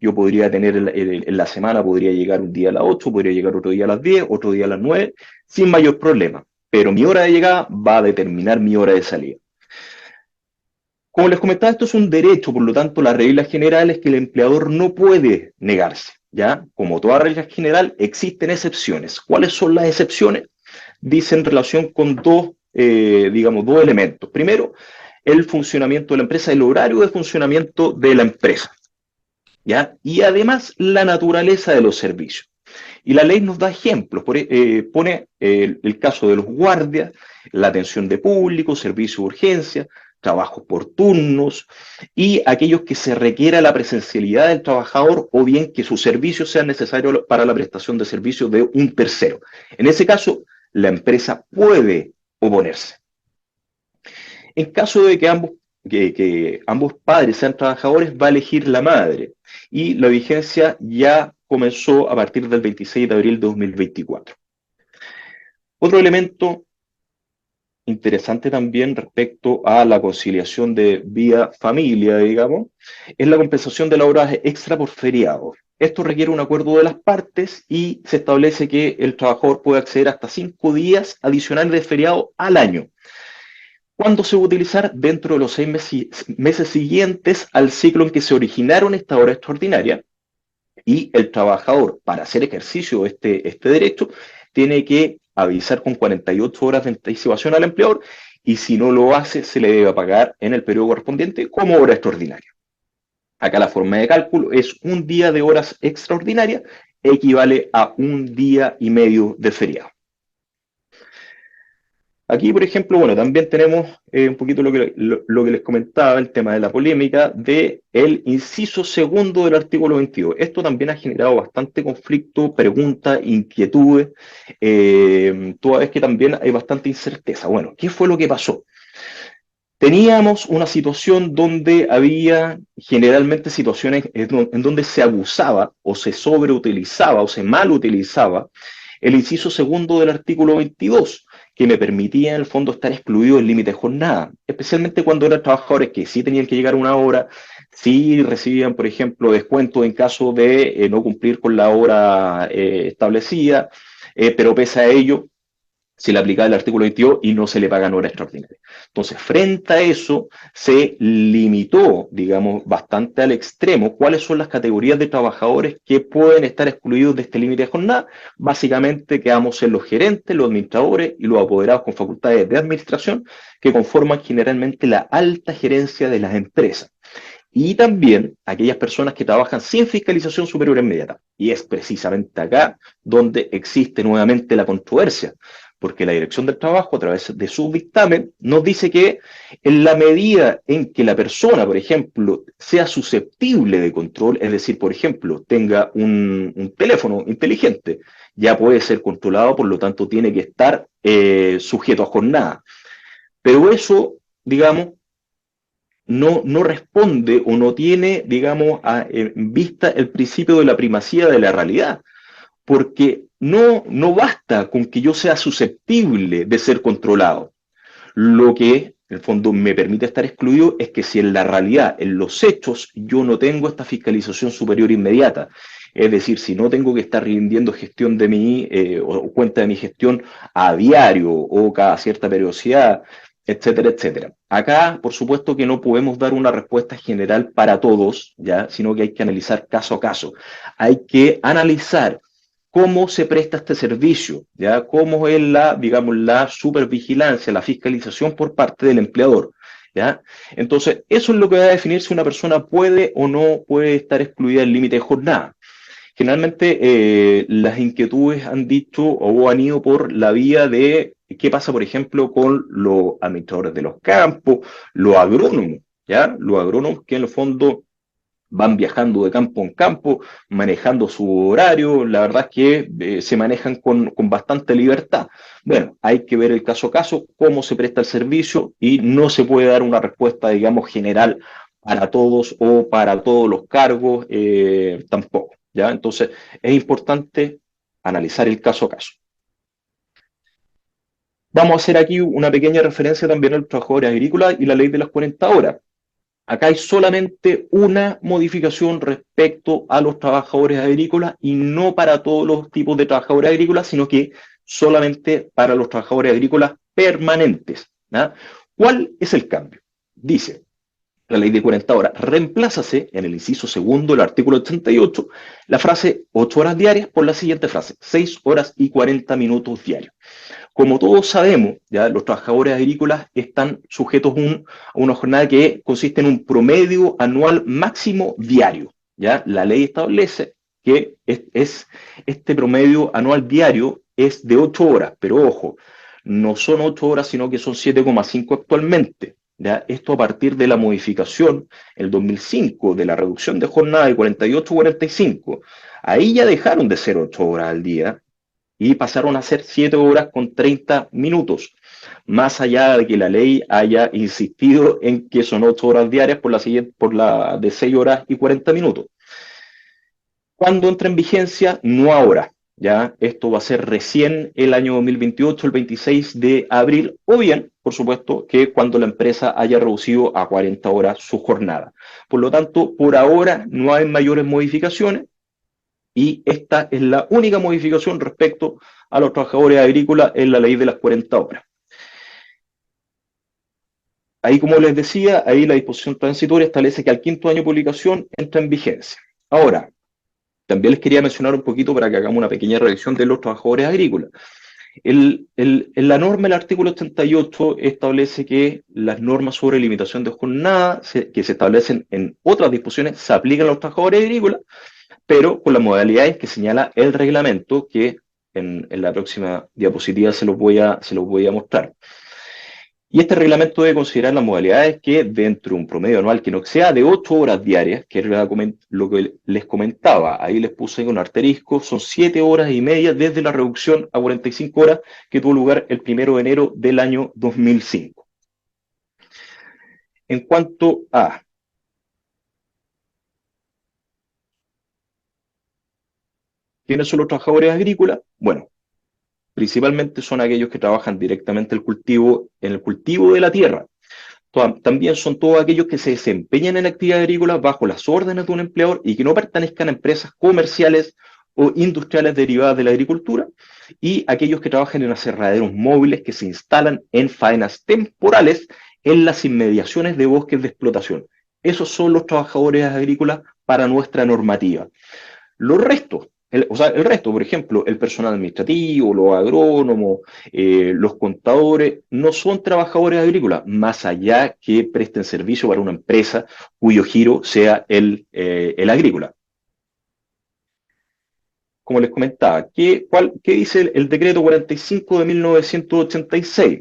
Yo podría tener en la semana, podría llegar un día a las 8, podría llegar otro día a las 10, otro día a las 9, sin mayor problema. Pero mi hora de llegada va a determinar mi hora de salida. Como les comentaba, esto es un derecho, por lo tanto, la regla general es que el empleador no puede negarse, ¿ya? Como toda regla general, existen excepciones. ¿Cuáles son las excepciones? Dice en relación con dos elementos. Primero, el funcionamiento de la empresa, el horario de funcionamiento de la empresa, ¿ya? Y además, la naturaleza de los servicios. Y la ley nos da ejemplos, pone el caso de los guardias, la atención de público, servicio de urgencia, trabajos por turnos y aquellos que se requiera la presencialidad del trabajador o bien que sus servicios sean necesarios para la prestación de servicios de un tercero. En ese caso, la empresa puede oponerse. En caso de que ambos padres sean trabajadores, va a elegir la madre y la vigencia ya comenzó a partir del 26 de abril de 2024. Otro elemento interesante también respecto a la conciliación de vida-familia, digamos, es la compensación de la hora extra por feriado. Esto requiere un acuerdo de las partes y se establece que el trabajador puede acceder hasta 5 días adicionales de feriado al año. ¿Cuándo se va a utilizar? Dentro de los 6 meses siguientes al ciclo en que se originaron esta hora extraordinaria, y el trabajador, para hacer ejercicio de este derecho, tiene que avisar con 48 horas de anticipación al empleador y si no lo hace, se le debe pagar en el periodo correspondiente como hora extraordinaria. Acá la forma de cálculo es un día de horas extraordinarias equivale a un día y medio de feriado. Aquí, por ejemplo, bueno, también tenemos un poquito lo que les comentaba, el tema de la polémica del inciso segundo del artículo 22. Esto también ha generado bastante conflicto, preguntas, inquietudes, toda vez que también hay bastante incerteza. Bueno, ¿qué fue lo que pasó? Teníamos una situación donde había generalmente situaciones en donde se abusaba o se sobreutilizaba o se mal utilizaba el inciso segundo del artículo 22, que me permitía en el fondo estar excluido del límite de jornada, especialmente cuando eran trabajadores que sí tenían que llegar a una hora, sí recibían, por ejemplo, descuento en caso de no cumplir con la hora establecida, pero pese a ello se le aplicaba el artículo 22 y no se le pagan horas extraordinarias. Entonces, frente a eso, se limitó, digamos, bastante al extremo cuáles son las categorías de trabajadores que pueden estar excluidos de este límite de jornada. Básicamente quedamos en los gerentes, los administradores y los apoderados con facultades de administración que conforman generalmente la alta gerencia de las empresas. Y también aquellas personas que trabajan sin fiscalización superior inmediata. Y es precisamente acá donde existe nuevamente la controversia, porque la Dirección del Trabajo, a través de su dictamen, nos dice que en la medida en que la persona, por ejemplo, sea susceptible de control, es decir, por ejemplo, tenga un teléfono inteligente, ya puede ser controlado, por lo tanto tiene que estar sujeto a jornada. Pero eso, digamos, no responde o no tiene, digamos, en vista el principio de la primacía de la realidad, porque no basta con que yo sea susceptible de ser controlado. Lo que, en el fondo, me permite estar excluido es que si en la realidad, en los hechos, yo no tengo esta fiscalización superior inmediata, es decir, si no tengo que estar rindiendo gestión de o cuenta de mi gestión a diario o cada cierta periodicidad, etcétera, etcétera. Acá, por supuesto que no podemos dar una respuesta general para todos, ¿ya? Sino que hay que analizar caso a caso. Hay que analizar cómo se presta este servicio, ¿ya? Cómo es digamos, la supervigilancia, la fiscalización por parte del empleador, ¿ya? Entonces, eso es lo que va a definir si una persona puede o no puede estar excluida del límite de jornada. Generalmente las inquietudes han dicho o han ido por la vía de qué pasa, por ejemplo, con los administradores de los campos, los agrónomos, ¿ya? Los agrónomos que en el fondo van viajando de campo en campo, manejando su horario, la verdad es que se manejan con bastante libertad. Bueno, hay que ver el caso a caso, cómo se presta el servicio y no se puede dar una respuesta, digamos, general para todos o para todos los cargos tampoco, ¿ya? Entonces, es importante analizar el caso a caso. Vamos a hacer aquí una pequeña referencia también al trabajador agrícola y la ley de las 40 horas. Acá hay solamente una modificación respecto a los trabajadores agrícolas y no para todos los tipos de trabajadores agrícolas, sino que solamente para los trabajadores agrícolas permanentes. ¿Ya? ¿Cuál es el cambio? Dice, la ley de 40 horas, reemplázase en el inciso segundo del artículo 88 la frase 8 horas diarias por la siguiente frase, 6 horas y 40 minutos diarios. Como todos sabemos, ya los trabajadores agrícolas están sujetos a una jornada que consiste en un promedio anual máximo diario. ¿Ya? La ley establece que este promedio anual diario es de 8 horas, pero ojo, no son 8 horas, sino que son 7,5 actualmente. ¿Ya? Esto a partir de la modificación, el 2005, de la reducción de jornada de 48 a 45. Ahí ya dejaron de ser 8 horas al día y pasaron a ser 7 horas con 30 minutos, más allá de que la ley haya insistido en que son 8 horas diarias por la de 6 horas y 40 minutos. ¿Cuándo entra en vigencia? No ahora. Ya esto va a ser recién el año 2028, el 26 de abril, o bien, por supuesto, que cuando la empresa haya reducido a 40 horas su jornada. Por lo tanto, por ahora no hay mayores modificaciones. Y esta es la única modificación respecto a los trabajadores agrícolas en la ley de las 40 horas. Ahí, como les decía, ahí la disposición transitoria establece que al quinto año de publicación entra en vigencia. Ahora, también les quería mencionar un poquito para que hagamos una pequeña revisión de los trabajadores agrícolas. En la norma, el artículo 88 establece que las normas sobre limitación de jornada que se establecen en otras disposiciones se aplican a los trabajadores agrícolas, pero con las modalidades que señala el reglamento, que en la próxima diapositiva se los voy a mostrar. Y este reglamento debe considerar las modalidades que dentro de un promedio anual que no sea de 8 horas diarias, que es lo que les comentaba, ahí les puse un asterisco, son 7 horas y media desde la reducción a 45 horas que tuvo lugar el 1 de enero del año 2005. En cuanto a quiénes son los trabajadores agrícolas, bueno, principalmente son aquellos que trabajan directamente en el cultivo de la tierra. También son todos aquellos que se desempeñan en actividad agrícola bajo las órdenes de un empleador y que no pertenezcan a empresas comerciales o industriales derivadas de la agricultura, y aquellos que trabajan en aserraderos móviles que se instalan en faenas temporales en las inmediaciones de bosques de explotación. Esos son los trabajadores agrícolas para nuestra normativa. Los restos, el resto, por ejemplo, el personal administrativo, los agrónomos, los contadores, no son trabajadores agrícolas, más allá que presten servicio para una empresa cuyo giro sea el agrícola. Como les comentaba, ¿qué dice el decreto 45 de 1986?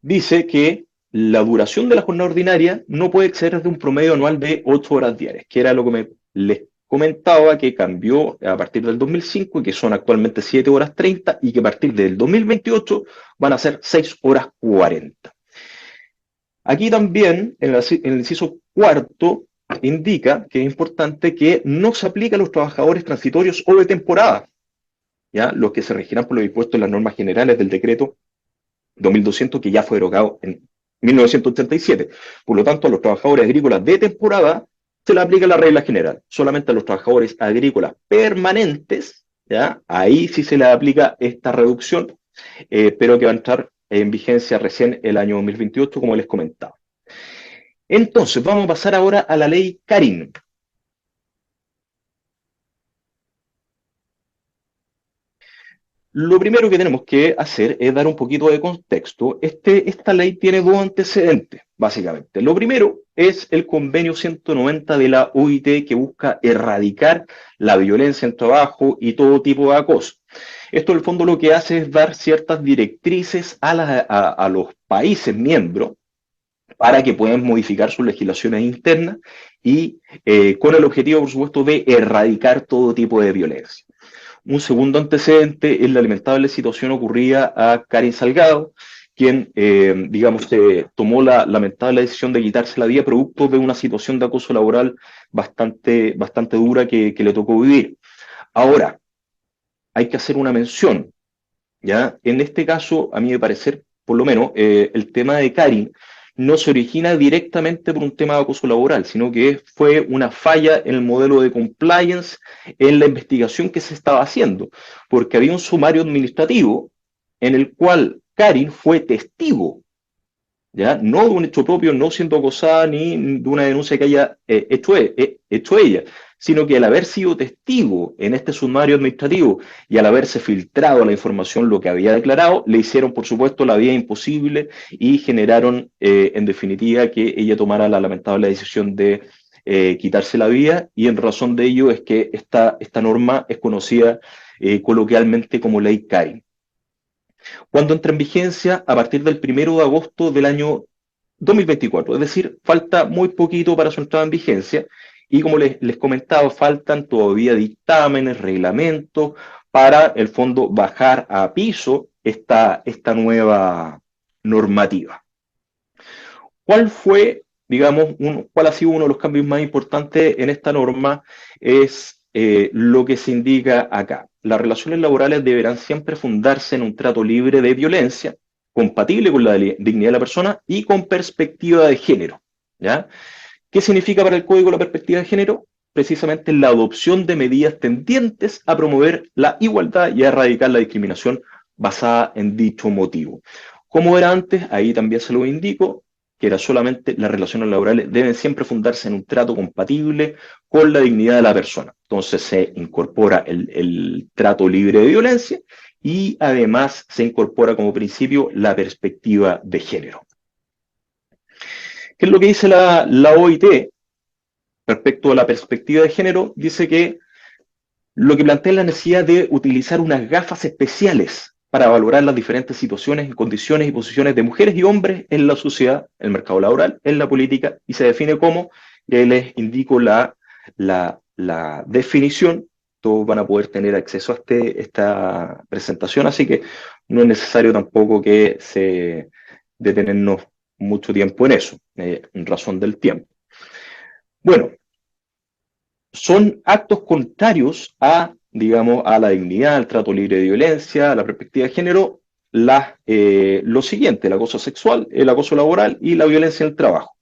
Dice que la duración de la jornada ordinaria no puede exceder de un promedio anual de 8 horas diarias, que era lo que les comentaba que cambió a partir del 2005 y que son actualmente 7 horas 30 y que a partir del 2028 van a ser 6 horas 40. Aquí también, en el inciso cuarto, indica que es importante que no se aplica a los trabajadores transitorios o de temporada, ¿ya? Los que se regirán por lo dispuesto en las normas generales del decreto 2200, que ya fue derogado en 1987. Por lo tanto, a los trabajadores agrícolas de temporada se le aplica la regla general. Solamente a los trabajadores agrícolas permanentes, ¿ya? Ahí sí se le aplica esta reducción, pero que va a entrar en vigencia recién el año 2028, como les comentaba. Entonces, vamos a pasar ahora a la ley Karin. Lo primero que tenemos que hacer es dar un poquito de contexto. Esta ley tiene dos antecedentes, básicamente. Lo primero es el convenio 190 de la OIT, que busca erradicar la violencia en trabajo y todo tipo de acoso. Esto, en el fondo, lo que hace es dar ciertas directrices a los países miembros para que puedan modificar sus legislaciones internas y con el objetivo, por supuesto, de erradicar todo tipo de violencia. Un segundo antecedente es la lamentable situación ocurrida a Karen Salgado, quien, tomó la lamentable decisión de quitarse la vida producto de una situación de acoso laboral bastante dura que le tocó vivir. Ahora, hay que hacer una mención, ¿ya? En este caso, a mí me parece, por lo menos, el tema de Karen no se origina directamente por un tema de acoso laboral, sino que fue una falla en el modelo de compliance en la investigación que se estaba haciendo, porque había un sumario administrativo en el cual Karin fue testigo, ¿ya? No de un hecho propio, no siendo acosada ni de una denuncia que haya hecho ella, sino que al haber sido testigo en este sumario administrativo y al haberse filtrado la información, lo que había declarado, le hicieron, por supuesto, la vida imposible y generaron, en definitiva, que ella tomara la lamentable decisión de quitarse la vida, y en razón de ello es que esta norma es conocida coloquialmente como Ley Karin. Cuando entra en vigencia a partir del 1 de agosto del año 2024, es decir, falta muy poquito para su entrada en vigencia, y como les comentaba, faltan todavía dictámenes, reglamentos, para el fondo bajar a piso esta nueva normativa. ¿Cuál fue, digamos, cuál ha sido uno de los cambios más importantes en esta norma? Es lo que se indica acá. Las relaciones laborales deberán siempre fundarse en un trato libre de violencia, compatible con la dignidad de la persona y con perspectiva de género, ¿ya? ¿Qué significa para el Código la perspectiva de género? Precisamente la adopción de medidas tendientes a promover la igualdad y a erradicar la discriminación basada en dicho motivo. Como era antes, ahí también se lo indico, que era solamente las relaciones laborales deben siempre fundarse en un trato compatible con la dignidad de la persona. Entonces se incorpora el trato libre de violencia y además se incorpora como principio la perspectiva de género. ¿Qué es lo que dice la OIT respecto a la perspectiva de género? Dice que lo que plantea es la necesidad de utilizar unas gafas especiales para valorar las diferentes situaciones, condiciones y posiciones de mujeres y hombres en la sociedad, en el mercado laboral, en la política, y se define como, les indico la definición. Todos van a poder tener acceso a esta presentación, así que no es necesario tampoco que se detenernos mucho tiempo en eso, en razón del tiempo. Bueno, son actos contrarios a, digamos, a la dignidad, al trato libre de violencia, a la perspectiva de género, lo siguiente: el acoso sexual, el acoso laboral y la violencia en el trabajo.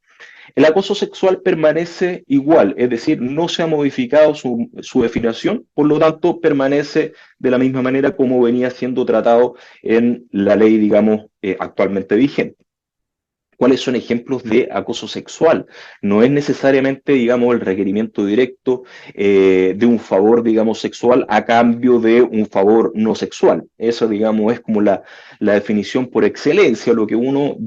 El acoso sexual permanece igual, es decir, no se ha modificado su definición, por lo tanto permanece de la misma manera como venía siendo tratado en la ley, digamos, actualmente vigente. ¿Cuáles son ejemplos de acoso sexual? No es necesariamente, digamos, el requerimiento directo de un favor, digamos, sexual a cambio de un favor no sexual. Eso, digamos, es como la definición por excelencia, lo que uno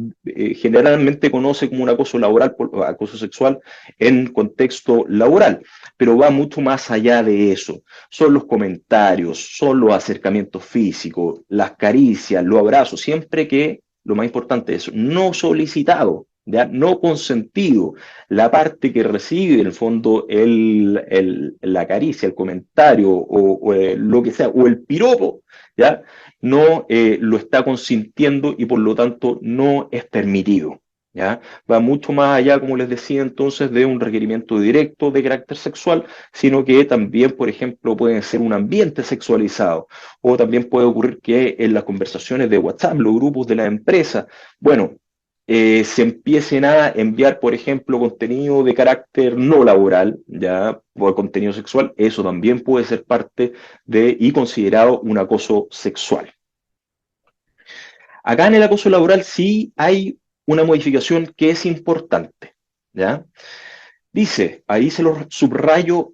generalmente conoce como un acoso laboral, acoso sexual en contexto laboral, pero va mucho más allá de eso. Son los comentarios, son los acercamientos físicos, las caricias, los abrazos, siempre que lo más importante es no solicitado, ¿ya? No consentido. La parte que recibe, en el fondo, la caricia, el comentario o lo que sea, o el piropo, ¿ya? No lo está consintiendo y por lo tanto no es permitido, ¿ya? Va mucho más allá, como les decía entonces, de un requerimiento directo de carácter sexual, sino que también, por ejemplo, puede ser un ambiente sexualizado, o también puede ocurrir que en las conversaciones de WhatsApp, los grupos de la empresa, bueno, se empiecen a enviar, por ejemplo, contenido de carácter no laboral, ya, o contenido sexual. Eso también puede ser parte de y considerado un acoso sexual. Acá en el acoso laboral sí hay una modificación que es importante, ¿ya? Dice, ahí se lo subrayo,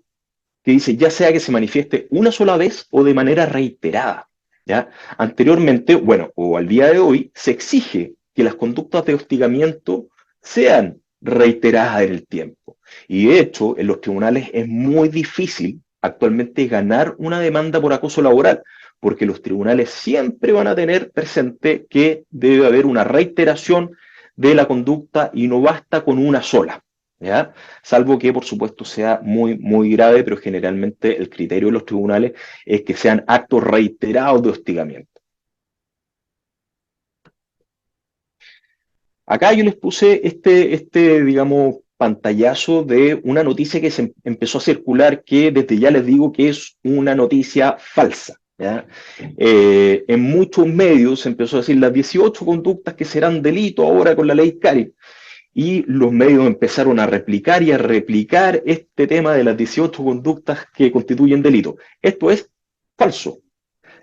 que dice, ya sea que se manifieste una sola vez o de manera reiterada, ¿ya? Anteriormente, bueno, o al día de hoy, se exige que las conductas de hostigamiento sean reiteradas en el tiempo. Y de hecho, en los tribunales es muy difícil actualmente ganar una demanda por acoso laboral, porque los tribunales siempre van a tener presente que debe haber una reiteración de la conducta y no basta con una sola, ¿ya? Salvo que, por supuesto, sea muy, muy grave, pero generalmente el criterio de los tribunales es que sean actos reiterados de hostigamiento. Acá yo les puse digamos, pantallazo de una noticia que se empezó a circular, que desde ya les digo que es una noticia falsa, ¿ya? En muchos medios se empezó a decir las 18 conductas que serán delito ahora con la ley Karin. y los medios empezaron a replicar y a replicar este tema de las 18 conductas que constituyen delito. Esto es falso.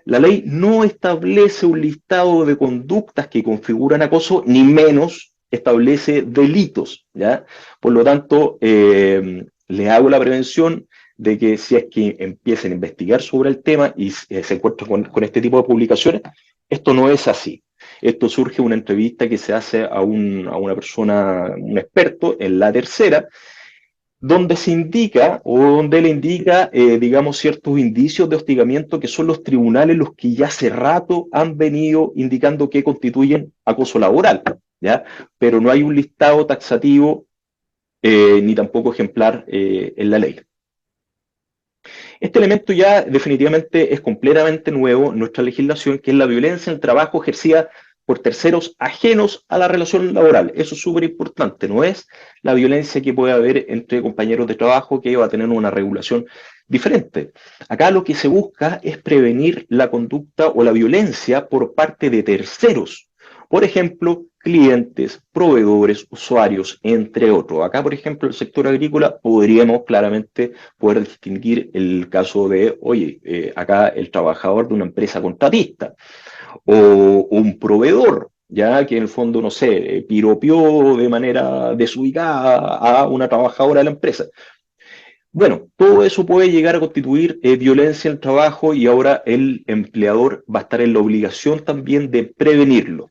La ley no establece un listado de conductas que configuran acoso, ni menos establece delitos, ¿ya? Por lo tanto, le hago la prevención de que si es que empiecen a investigar sobre el tema y se encuentran con este tipo de publicaciones, esto no es así. Esto surge de una entrevista que se hace a una persona, un experto en La Tercera, donde se indica o donde le indica, digamos, ciertos indicios de hostigamiento que son los tribunales los que ya hace rato han venido indicando que constituyen acoso laboral, ¿ya? Pero no hay un listado taxativo ni tampoco ejemplar en la ley. Este elemento ya definitivamente es completamente nuevo en nuestra legislación, que es la violencia en el trabajo ejercida por terceros ajenos a la relación laboral. Eso es súper importante, no es la violencia que puede haber entre compañeros de trabajo que va a tener una regulación diferente. Acá lo que se busca es prevenir la conducta o la violencia por parte de terceros. Por ejemplo, clientes, proveedores, usuarios, entre otros. Acá, por ejemplo, el sector agrícola podríamos claramente poder distinguir el caso de, oye, acá el trabajador de una empresa contratista o un proveedor, ya que en el fondo, no sé, piropió de manera desubicada a una trabajadora de la empresa. Bueno, todo eso puede llegar a constituir violencia en el trabajo y ahora el empleador va a estar en la obligación también de prevenirlo.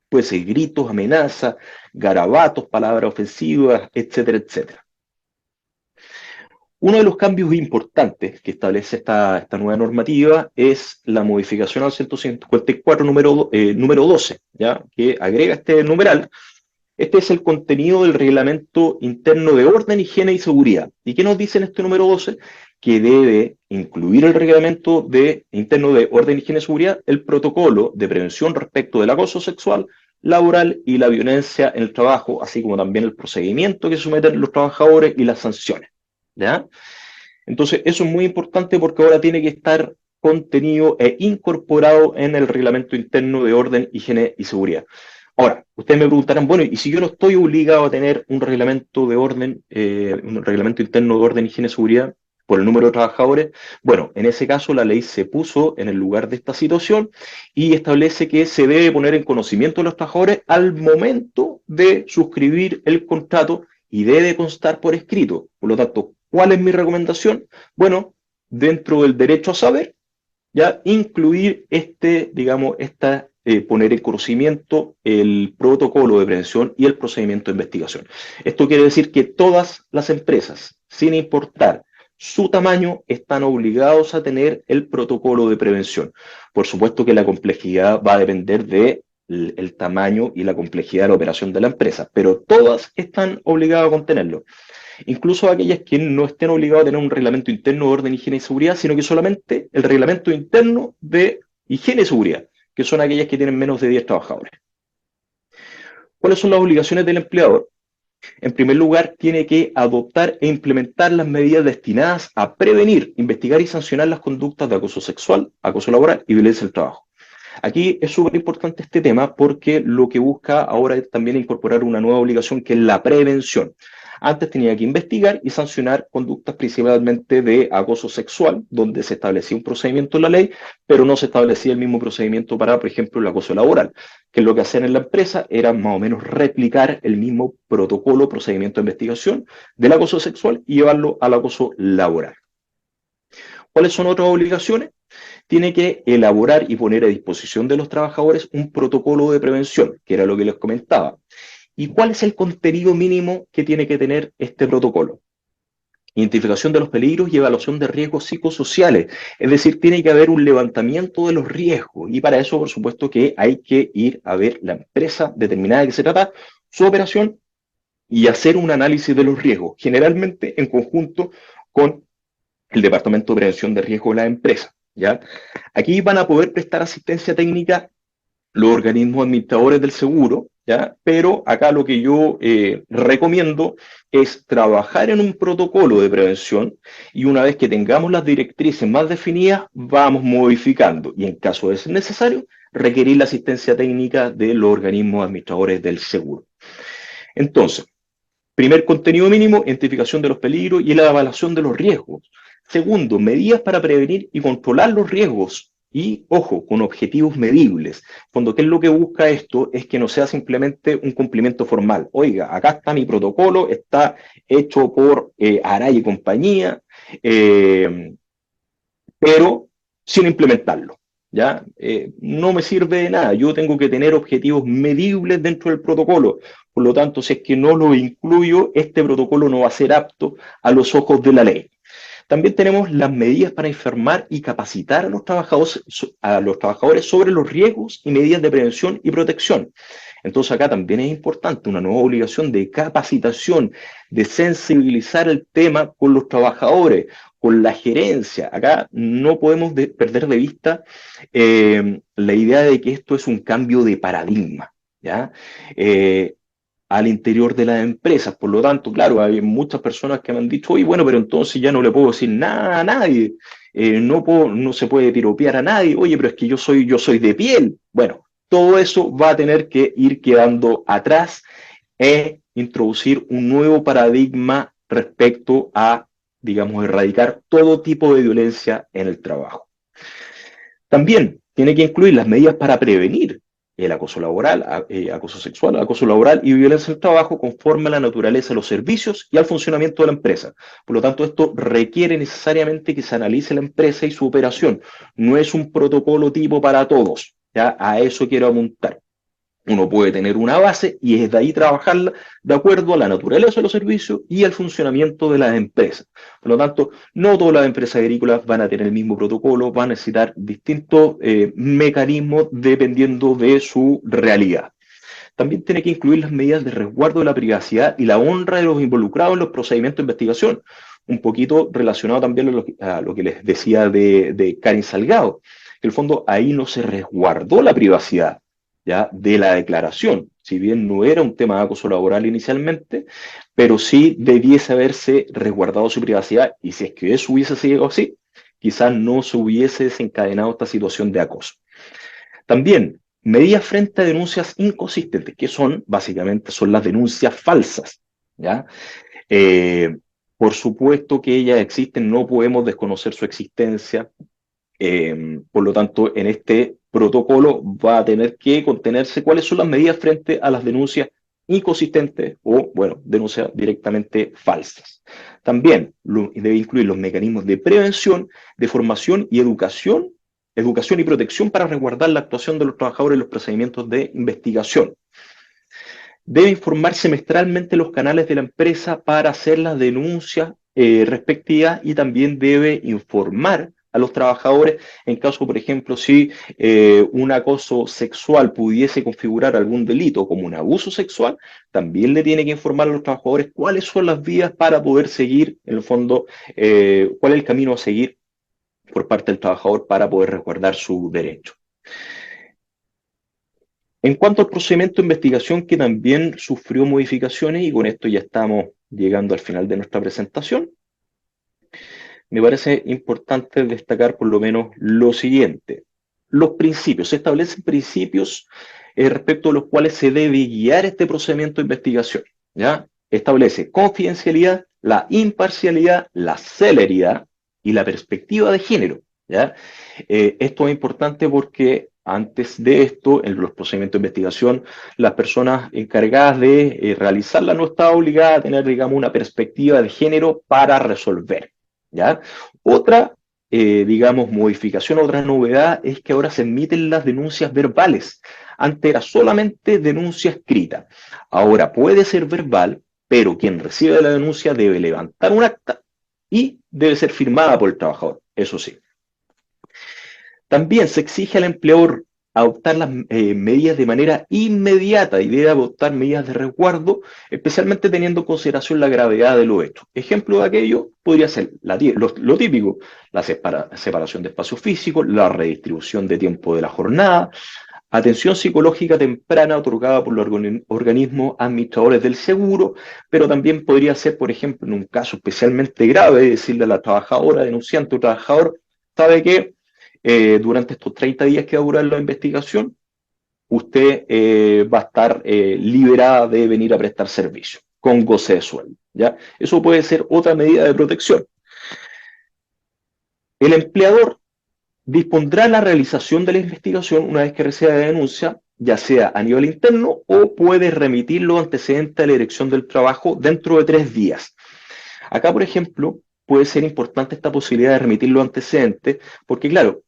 Puede ser gritos, amenazas, garabatos, palabras ofensivas, etcétera, etcétera. Uno de los cambios importantes que establece esta nueva normativa es la modificación al 154 número 12, ¿ya? Que agrega este numeral. Este es el contenido del Reglamento Interno de Orden, Higiene y Seguridad. ¿Y qué nos dice en este número 12? Que debe incluir el Reglamento Interno de Orden, Higiene y Seguridad el protocolo de prevención respecto del acoso sexual, laboral y la violencia en el trabajo, así como también el procedimiento que someten los trabajadores y las sanciones, ¿ya? Entonces, eso es muy importante porque ahora tiene que estar contenido e incorporado en el Reglamento Interno de Orden, Higiene y Seguridad. Ahora, ustedes me preguntarán, bueno, ¿y si yo no estoy obligado a tener un reglamento de orden, un reglamento interno de orden, higiene y seguridad por el número de trabajadores? Bueno, en ese caso la ley se puso en el lugar de esta situación y establece que se debe poner en conocimiento de los trabajadores al momento de suscribir el contrato y debe constar por escrito. Por lo tanto, ¿cuál es mi recomendación? Bueno, dentro del derecho a saber, ya incluir poner en conocimiento el protocolo de prevención y el procedimiento de investigación. Esto quiere decir que todas las empresas, sin importar su tamaño, están obligados a tener el protocolo de prevención. Por supuesto que la complejidad va a depender del tamaño y la complejidad de la operación de la empresa, pero todas están obligadas a contenerlo. Incluso aquellas que no estén obligadas a tener un reglamento interno de orden, higiene y seguridad, sino que solamente el reglamento interno de higiene y seguridad, que son aquellas que tienen menos de 10 trabajadores. ¿Cuáles son las obligaciones del empleador? En primer lugar, tiene que adoptar e implementar las medidas destinadas a prevenir, investigar y sancionar las conductas de acoso sexual, acoso laboral y violencia del trabajo. Aquí es súper importante este tema porque lo que busca ahora es también incorporar una nueva obligación que es la prevención. Antes tenía que investigar y sancionar conductas principalmente de acoso sexual, donde se establecía un procedimiento en la ley, pero no se establecía el mismo procedimiento para, por ejemplo, el acoso laboral, que lo que hacían en la empresa era más o menos replicar el mismo protocolo, procedimiento de investigación del acoso sexual y llevarlo al acoso laboral. ¿Cuáles son otras obligaciones? Tiene que elaborar y poner a disposición de los trabajadores un protocolo de prevención, que era lo que les comentaba. ¿Y cuál es el contenido mínimo que tiene que tener este protocolo? Identificación de los peligros y evaluación de riesgos psicosociales. Es decir, tiene que haber un levantamiento de los riesgos. Y para eso, por supuesto, que hay que ir a ver la empresa determinada de que se trata, su operación, y hacer un análisis de los riesgos, generalmente en conjunto con el Departamento de Prevención de Riesgo de la empresa, ¿ya? Aquí van a poder prestar asistencia técnica los organismos administradores del seguro, ¿ya? Pero acá lo que yo recomiendo es trabajar en un protocolo de prevención y una vez que tengamos las directrices más definidas, vamos modificando y en caso de ser necesario, requerir la asistencia técnica de los organismos administradores del seguro. Entonces, primer contenido mínimo, identificación de los peligros y la evaluación de los riesgos. Segundo, medidas para prevenir y controlar los riesgos. Y, ojo, con objetivos medibles. Cuando ¿qué es lo que busca esto? Es que no sea simplemente un cumplimiento formal. Oiga, acá está mi protocolo, está hecho por Aray y compañía, eh, pero sin implementarlo. ¿Ya? No me sirve de nada. Yo tengo que tener objetivos medibles dentro del protocolo. Por lo tanto, si es que no lo incluyo, este protocolo no va a ser apto a los ojos de la ley. También tenemos las medidas para informar y capacitar a los trabajadores sobre los riesgos y medidas de prevención y protección. Entonces acá también es importante una nueva obligación de capacitación, de sensibilizar el tema con los trabajadores, con la gerencia. Acá no podemos perder de vista la idea de que esto es un cambio de paradigma, ¿ya? Al interior de las empresas. Por lo tanto, claro, hay muchas personas que me han dicho, oye, bueno, pero entonces ya no le puedo decir nada a nadie, no se puede piropear a nadie, oye, pero es que yo soy de piel. Bueno, todo eso va a tener que ir quedando atrás e introducir un nuevo paradigma respecto a, digamos, erradicar todo tipo de violencia en el trabajo. También tiene que incluir las medidas para prevenir el acoso laboral, acoso sexual, acoso laboral y violencia en el trabajo conforme a la naturaleza de los servicios y al funcionamiento de la empresa. Por lo tanto, esto requiere necesariamente que se analice la empresa y su operación. No es un protocolo tipo para todos. ¿Ya? A eso quiero apuntar. Uno puede tener una base y es de ahí trabajarla de acuerdo a la naturaleza de los servicios y al funcionamiento de las empresas. Por lo tanto, no todas las empresas agrícolas van a tener el mismo protocolo, van a necesitar distintos mecanismos dependiendo de su realidad. También tiene que incluir las medidas de resguardo de la privacidad y la honra de los involucrados en los procedimientos de investigación. Un poquito relacionado también a lo que les decía de Karin Salgado, que en el fondo ahí no se resguardó la privacidad, ¿ya? De la declaración, si bien no era un tema de acoso laboral inicialmente, pero sí debiese haberse resguardado su privacidad y si es que eso hubiese sido así, quizás no se hubiese desencadenado esta situación de acoso. También, medidas frente a denuncias inconsistentes, que básicamente, son las denuncias falsas, ¿ya? Eh, por supuesto que ellas existen, no podemos desconocer su existencia, por lo tanto, en este protocolo va a tener que contenerse cuáles son las medidas frente a las denuncias inconsistentes o, bueno, denuncias directamente falsas. También debe incluir los mecanismos de prevención, de formación y educación y protección para resguardar la actuación de los trabajadores en los procedimientos de investigación. Debe informar semestralmente los canales de la empresa para hacer las denuncias respectivas y también debe informar a los trabajadores en caso, por ejemplo, si un acoso sexual pudiese configurar algún delito como un abuso sexual, también le tiene que informar a los trabajadores cuáles son las vías para poder seguir, en el fondo, cuál es el camino a seguir por parte del trabajador para poder resguardar su derecho. En cuanto al procedimiento de investigación, que también sufrió modificaciones, y con esto ya estamos llegando al final de nuestra presentación, me parece importante destacar por lo menos lo siguiente. Los principios, se establecen principios respecto a los cuales se debe guiar este procedimiento de investigación, ¿ya? Establece confidencialidad, la imparcialidad, la celeridad y la perspectiva de género, ¿ya? Esto es importante porque antes de esto, en los procedimientos de investigación, las personas encargadas de realizarla no estaban obligadas a tener, digamos, una perspectiva de género para resolver, ¿ya? Otra, digamos, modificación, otra novedad es que ahora se emiten las denuncias verbales. Antes era solamente denuncia escrita. Ahora puede ser verbal, pero quien recibe la denuncia debe levantar un acta y debe ser firmada por el trabajador, eso sí. También se exige al empleador adoptar las medidas de manera inmediata y debe adoptar medidas de resguardo, especialmente teniendo en consideración la gravedad de los hechos. Ejemplo de aquello podría ser lo típico, la separación de espacios físicos, la redistribución de tiempo de la jornada, atención psicológica temprana otorgada por los organismos administradores del seguro, pero también podría ser, por ejemplo, en un caso especialmente grave, decirle a la trabajadora, denunciante o trabajador, ¿sabe qué? Durante estos 30 días que va a durar la investigación, usted va a estar liberada de venir a prestar servicio con goce de sueldo, ¿ya? Eso puede ser otra medida de protección. El empleador dispondrá la realización de la investigación una vez que reciba la denuncia, ya sea a nivel interno o puede remitir los antecedentes a la Dirección del Trabajo dentro de 3 días. Acá, por ejemplo, puede ser importante esta posibilidad de remitir los antecedentes, porque claro,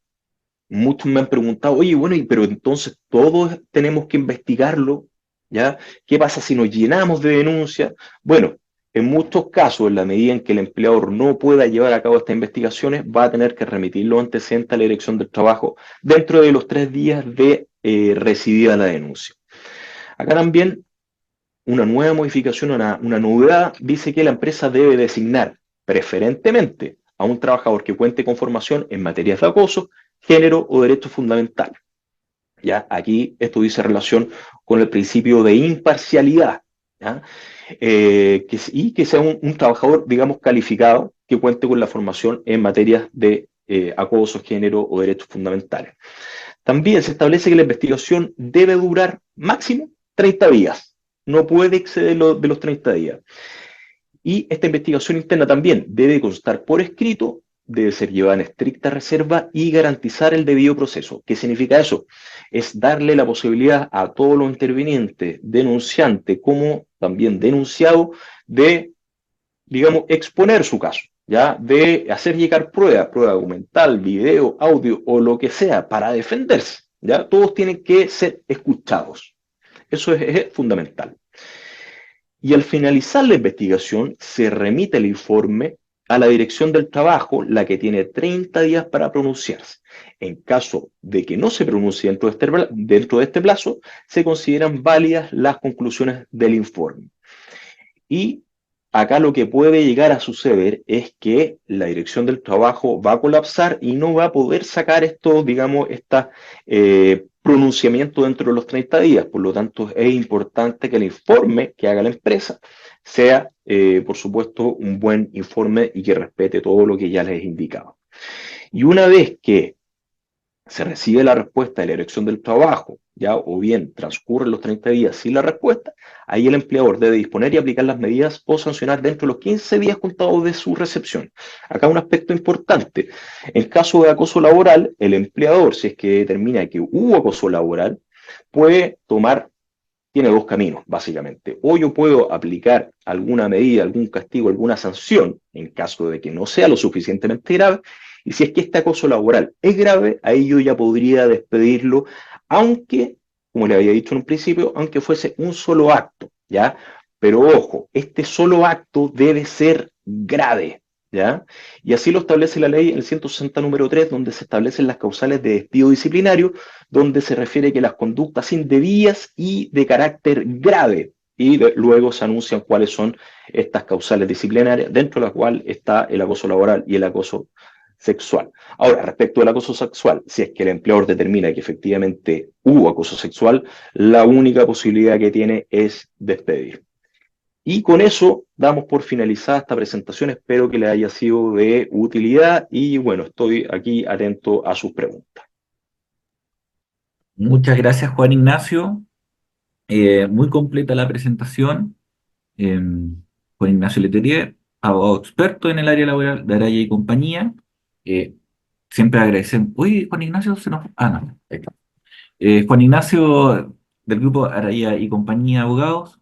muchos me han preguntado, oye, bueno, pero entonces todos tenemos que investigarlo, ¿ya? ¿Qué pasa si nos llenamos de denuncias? Bueno, en muchos casos, en la medida en que el empleador no pueda llevar a cabo estas investigaciones, va a tener que remitir los antecedentes a la Dirección del Trabajo dentro de los 3 días de recibida la denuncia. Acá también una nueva modificación, una novedad, dice que la empresa debe designar preferentemente a un trabajador que cuente con formación en materias de acoso, género o derechos fundamentales. ¿Ya? Aquí esto dice relación con el principio de imparcialidad, ¿ya? Y que sea un trabajador, digamos, calificado, que cuente con la formación en materias de acoso, género o derechos fundamentales. También se establece que la investigación debe durar máximo 30 días, no puede exceder de los 30 días. Y esta investigación interna también debe constar por escrito, debe ser llevada en estricta reserva y garantizar el debido proceso. ¿Qué significa eso? Es darle la posibilidad a todos los intervinientes, denunciante como también denunciado, de, digamos, exponer su caso, ¿ya? De hacer llegar prueba documental, video, audio o lo que sea para defenderse, ¿ya? Todos tienen que ser escuchados. Eso es fundamental. Y al finalizar la investigación, se remite el informe a la Dirección del Trabajo, la que tiene 30 días para pronunciarse. En caso de que no se pronuncie dentro de este plazo, se consideran válidas las conclusiones del informe. Y acá lo que puede llegar a suceder es que la Dirección del Trabajo va a colapsar y no va a poder sacar esto, digamos, pronunciamiento dentro de los 30 días. Por lo tanto, es importante que el informe que haga la empresa sea, por supuesto, un buen informe y que respete todo lo que ya les he indicado. Y una vez que se recibe la respuesta de la Dirección del Trabajo, ya, o bien transcurren los 30 días sin la respuesta, ahí el empleador debe disponer y aplicar las medidas o sancionar dentro de los 15 días contados de su recepción. Acá un aspecto importante. En caso de acoso laboral, el empleador, si es que determina que hubo acoso laboral, puede tiene dos caminos, básicamente. O yo puedo aplicar alguna medida, algún castigo, alguna sanción, en caso de que no sea lo suficientemente grave, y si es que este acoso laboral es grave, ahí yo ya podría despedirlo, aunque, como le había dicho en un principio, aunque fuese un solo acto, ¿ya? Pero ojo, este solo acto debe ser grave, ¿ya? Y así lo establece la ley en el 160 número 3, donde se establecen las causales de despido disciplinario, donde se refiere que las conductas indebidas y de carácter grave, y luego se anuncian cuáles son estas causales disciplinarias, dentro de las cuales está el acoso laboral y el acoso sexual. Ahora, respecto al acoso sexual, si es que el empleador determina que efectivamente hubo acoso sexual, la única posibilidad que tiene es despedir. Y con eso damos por finalizada esta presentación. Espero que les haya sido de utilidad y bueno, estoy aquí atento a sus preguntas. Muchas gracias, Juan Ignacio. Muy completa la presentación. Eh, Juan Ignacio Letelier, abogado experto en el área laboral de Araya y compañía. Eh, Siempre agradecemos. Uy, Juan Ignacio se nos... Ah, no. Ahí está. Juan Ignacio del grupo Araya y compañía abogados.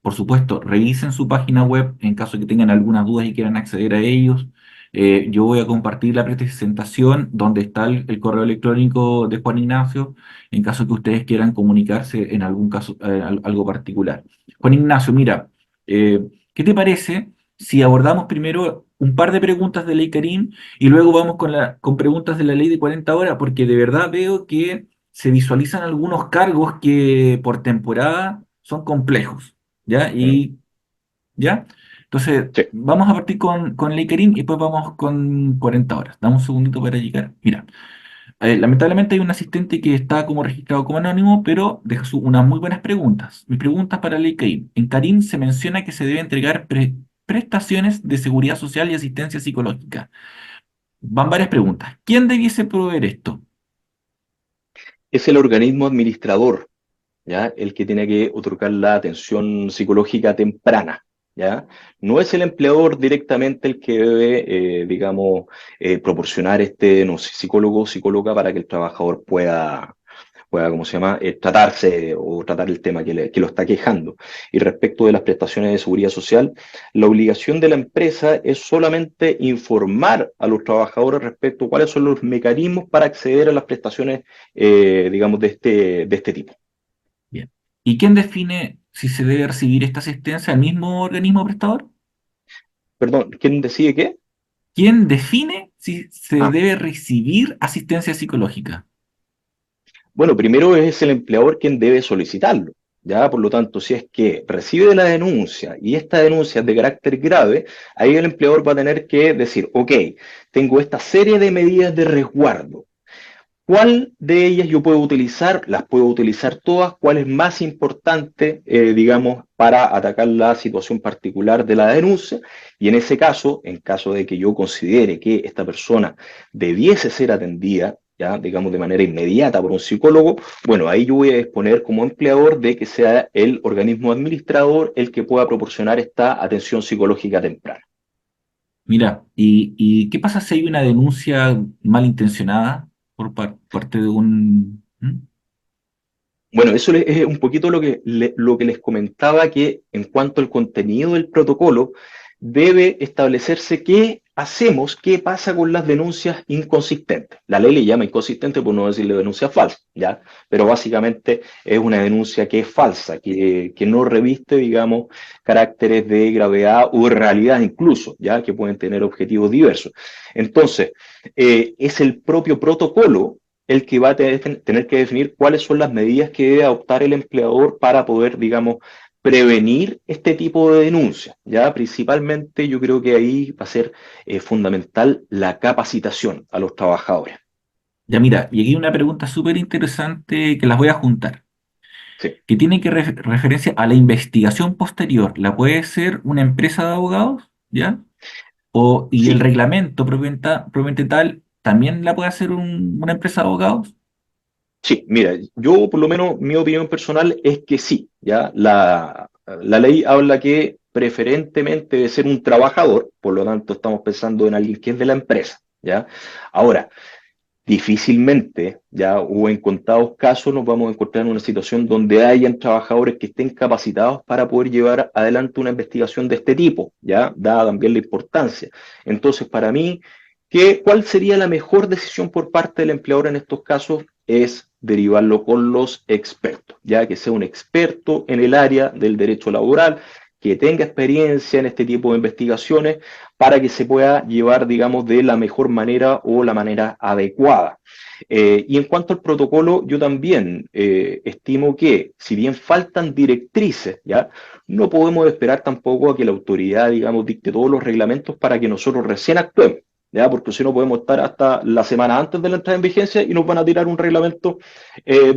Por supuesto, revisen su página web en caso de que tengan algunas dudas y quieran acceder a ellos. Yo voy a compartir la presentación donde está el correo electrónico de Juan Ignacio en caso que ustedes quieran comunicarse en algún caso, algo particular. Juan Ignacio, mira, ¿qué te parece si abordamos primero un par de preguntas de Ley Karim y luego vamos con preguntas de la ley de 40 horas? Porque de verdad veo que se visualizan algunos cargos que por temporada son complejos, ¿ya? ¿Ya? Entonces, Sí. vamos a partir con Ley Karim y después vamos con 40 horas. Dame un segundito para llegar. Mira, lamentablemente hay un asistente que está como registrado como anónimo, pero deja unas muy buenas preguntas. Mis preguntas para Ley Karim. En Karim se menciona que se debe entregar prestaciones de seguridad social y asistencia psicológica. Van varias preguntas. ¿Quién debiese proveer esto? es el organismo administrador, ¿ya? El que tiene que otorgar la atención psicológica temprana, ¿ya? No es el empleador directamente el que debe, digamos, proporcionar no sé, psicólogo o psicóloga para que el trabajador pueda, ¿cómo se llama?, tratarse o tratar el tema que lo está quejando. Y respecto de las prestaciones de seguridad social, la obligación de la empresa es solamente informar a los trabajadores respecto a cuáles son los mecanismos para acceder a las prestaciones, digamos, de este tipo. Bien. ¿Y quién define si se debe recibir esta asistencia? ¿El mismo organismo prestador? Perdón, ¿quién decide qué? ¿Quién define si se Ah, debe recibir asistencia psicológica? bueno, primero es el empleador quien debe solicitarlo. Ya, por lo tanto, si es que recibe la denuncia y esta denuncia es de carácter grave, ahí el empleador va a tener que decir, ok, tengo esta serie de medidas de resguardo. ¿Cuál de ellas yo puedo utilizar? Las puedo utilizar todas. ¿Cuál es más importante, digamos, para atacar la situación particular de la denuncia? Y en caso de que yo considere que esta persona debiese ser atendida, ya, digamos, de manera inmediata por un psicólogo, bueno, ahí yo voy a disponer como empleador de que sea el organismo administrador el que pueda proporcionar esta atención psicológica temprana. Mira, ¿y qué pasa si hay una denuncia malintencionada por parte de un... ¿Mm? Bueno, eso es un poquito lo que les comentaba, que en cuanto al contenido del protocolo, debe establecerse qué hacemos, qué pasa con las denuncias inconsistentes. La ley le llama inconsistente por no decirle denuncia falsa, ¿ya? Pero básicamente es una denuncia que es falsa, que no reviste, digamos, caracteres de gravedad o de realidad incluso, ¿ya? Que pueden tener objetivos diversos. Entonces, es el propio protocolo el que va a tener que definir cuáles son las medidas que debe adoptar el empleador para poder, digamos, prevenir este tipo de denuncias. Ya principalmente yo creo que ahí va a ser fundamental la capacitación a los trabajadores. Ya mira, y aquí hay una pregunta súper interesante que las voy a juntar, Sí, que tiene que referencia a la investigación posterior. ¿La puede hacer una empresa de abogados? ¿Ya? Y el sí, reglamento propiamente tal, ¿también la puede hacer una empresa de abogados? sí. Mira, yo por lo menos mi opinión personal es que sí. Ya la ley habla que preferentemente debe ser un trabajador, por lo tanto estamos pensando en alguien que es de la empresa. ¿Ya? Ahora, difícilmente, ya o en contados casos, nos vamos a encontrar en una situación donde hayan trabajadores que estén capacitados para poder llevar adelante una investigación de este tipo, ya, dada también la importancia. Entonces, para mí, ¿cuál sería la mejor decisión por parte del empleador en estos casos? Es derivarlo con los expertos, ya que sea un experto en el área del derecho laboral, que tenga experiencia en este tipo de investigaciones para que se pueda llevar, digamos, de la mejor manera o la manera adecuada. Y en cuanto al protocolo, yo también estimo que, si bien faltan directrices, ¿ya? No podemos esperar tampoco a que la autoridad, digamos, dicte todos los reglamentos para que nosotros recién actuemos. ¿Ya? Porque si no podemos estar hasta la semana antes de la entrada en vigencia y nos van a tirar un reglamento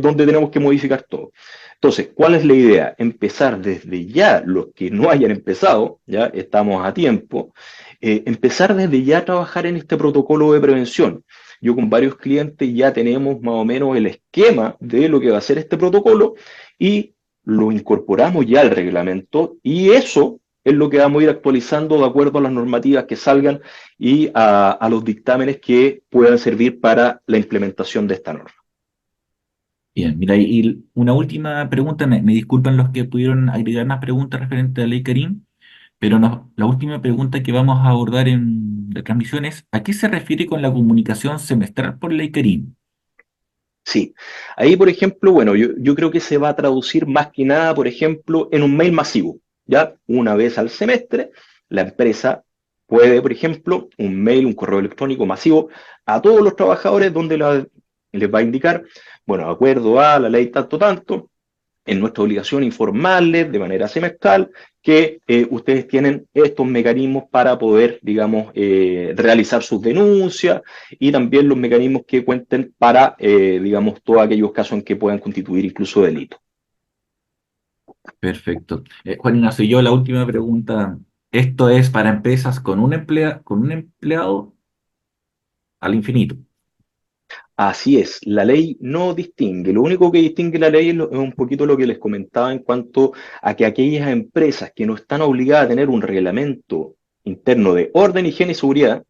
donde tenemos que modificar todo. Entonces, ¿cuál es la idea? Empezar desde ya, los que no hayan empezado, ya estamos a tiempo, empezar desde ya a trabajar en este protocolo de prevención. Yo con varios clientes ya tenemos más o menos el esquema de lo que va a ser este protocolo y lo incorporamos ya al reglamento y eso es lo que vamos a ir actualizando de acuerdo a las normativas que salgan y a los dictámenes que puedan servir para la implementación de esta norma. Bien, mira, y una última pregunta, me disculpan los que pudieron agregar más preguntas referente a la ley Karim, pero la última pregunta que vamos a abordar en la transmisión es, ¿a qué se refiere con la comunicación semestral por ley Karim? Sí, ahí por ejemplo, bueno, yo creo que se va a traducir más que nada, por ejemplo, en un mail masivo, ¿ya? Una vez al semestre, la empresa puede, por ejemplo, un mail, un correo electrónico masivo a todos los trabajadores donde les va a indicar, bueno, de acuerdo a la ley tanto, tanto, es nuestra obligación informarles de manera semestral que ustedes tienen estos mecanismos para poder, digamos, realizar sus denuncias y también los mecanismos que cuenten para, digamos, todos aquellos casos en que puedan constituir incluso delito. Perfecto. Juan Ignacio, yo la última pregunta, ¿esto es para empresas con un empleado al infinito? Así es, la ley no distingue. Lo único que distingue la ley es un poquito lo que les comentaba en cuanto a que aquellas empresas que no están obligadas a tener un reglamento interno de orden, higiene y seguridad,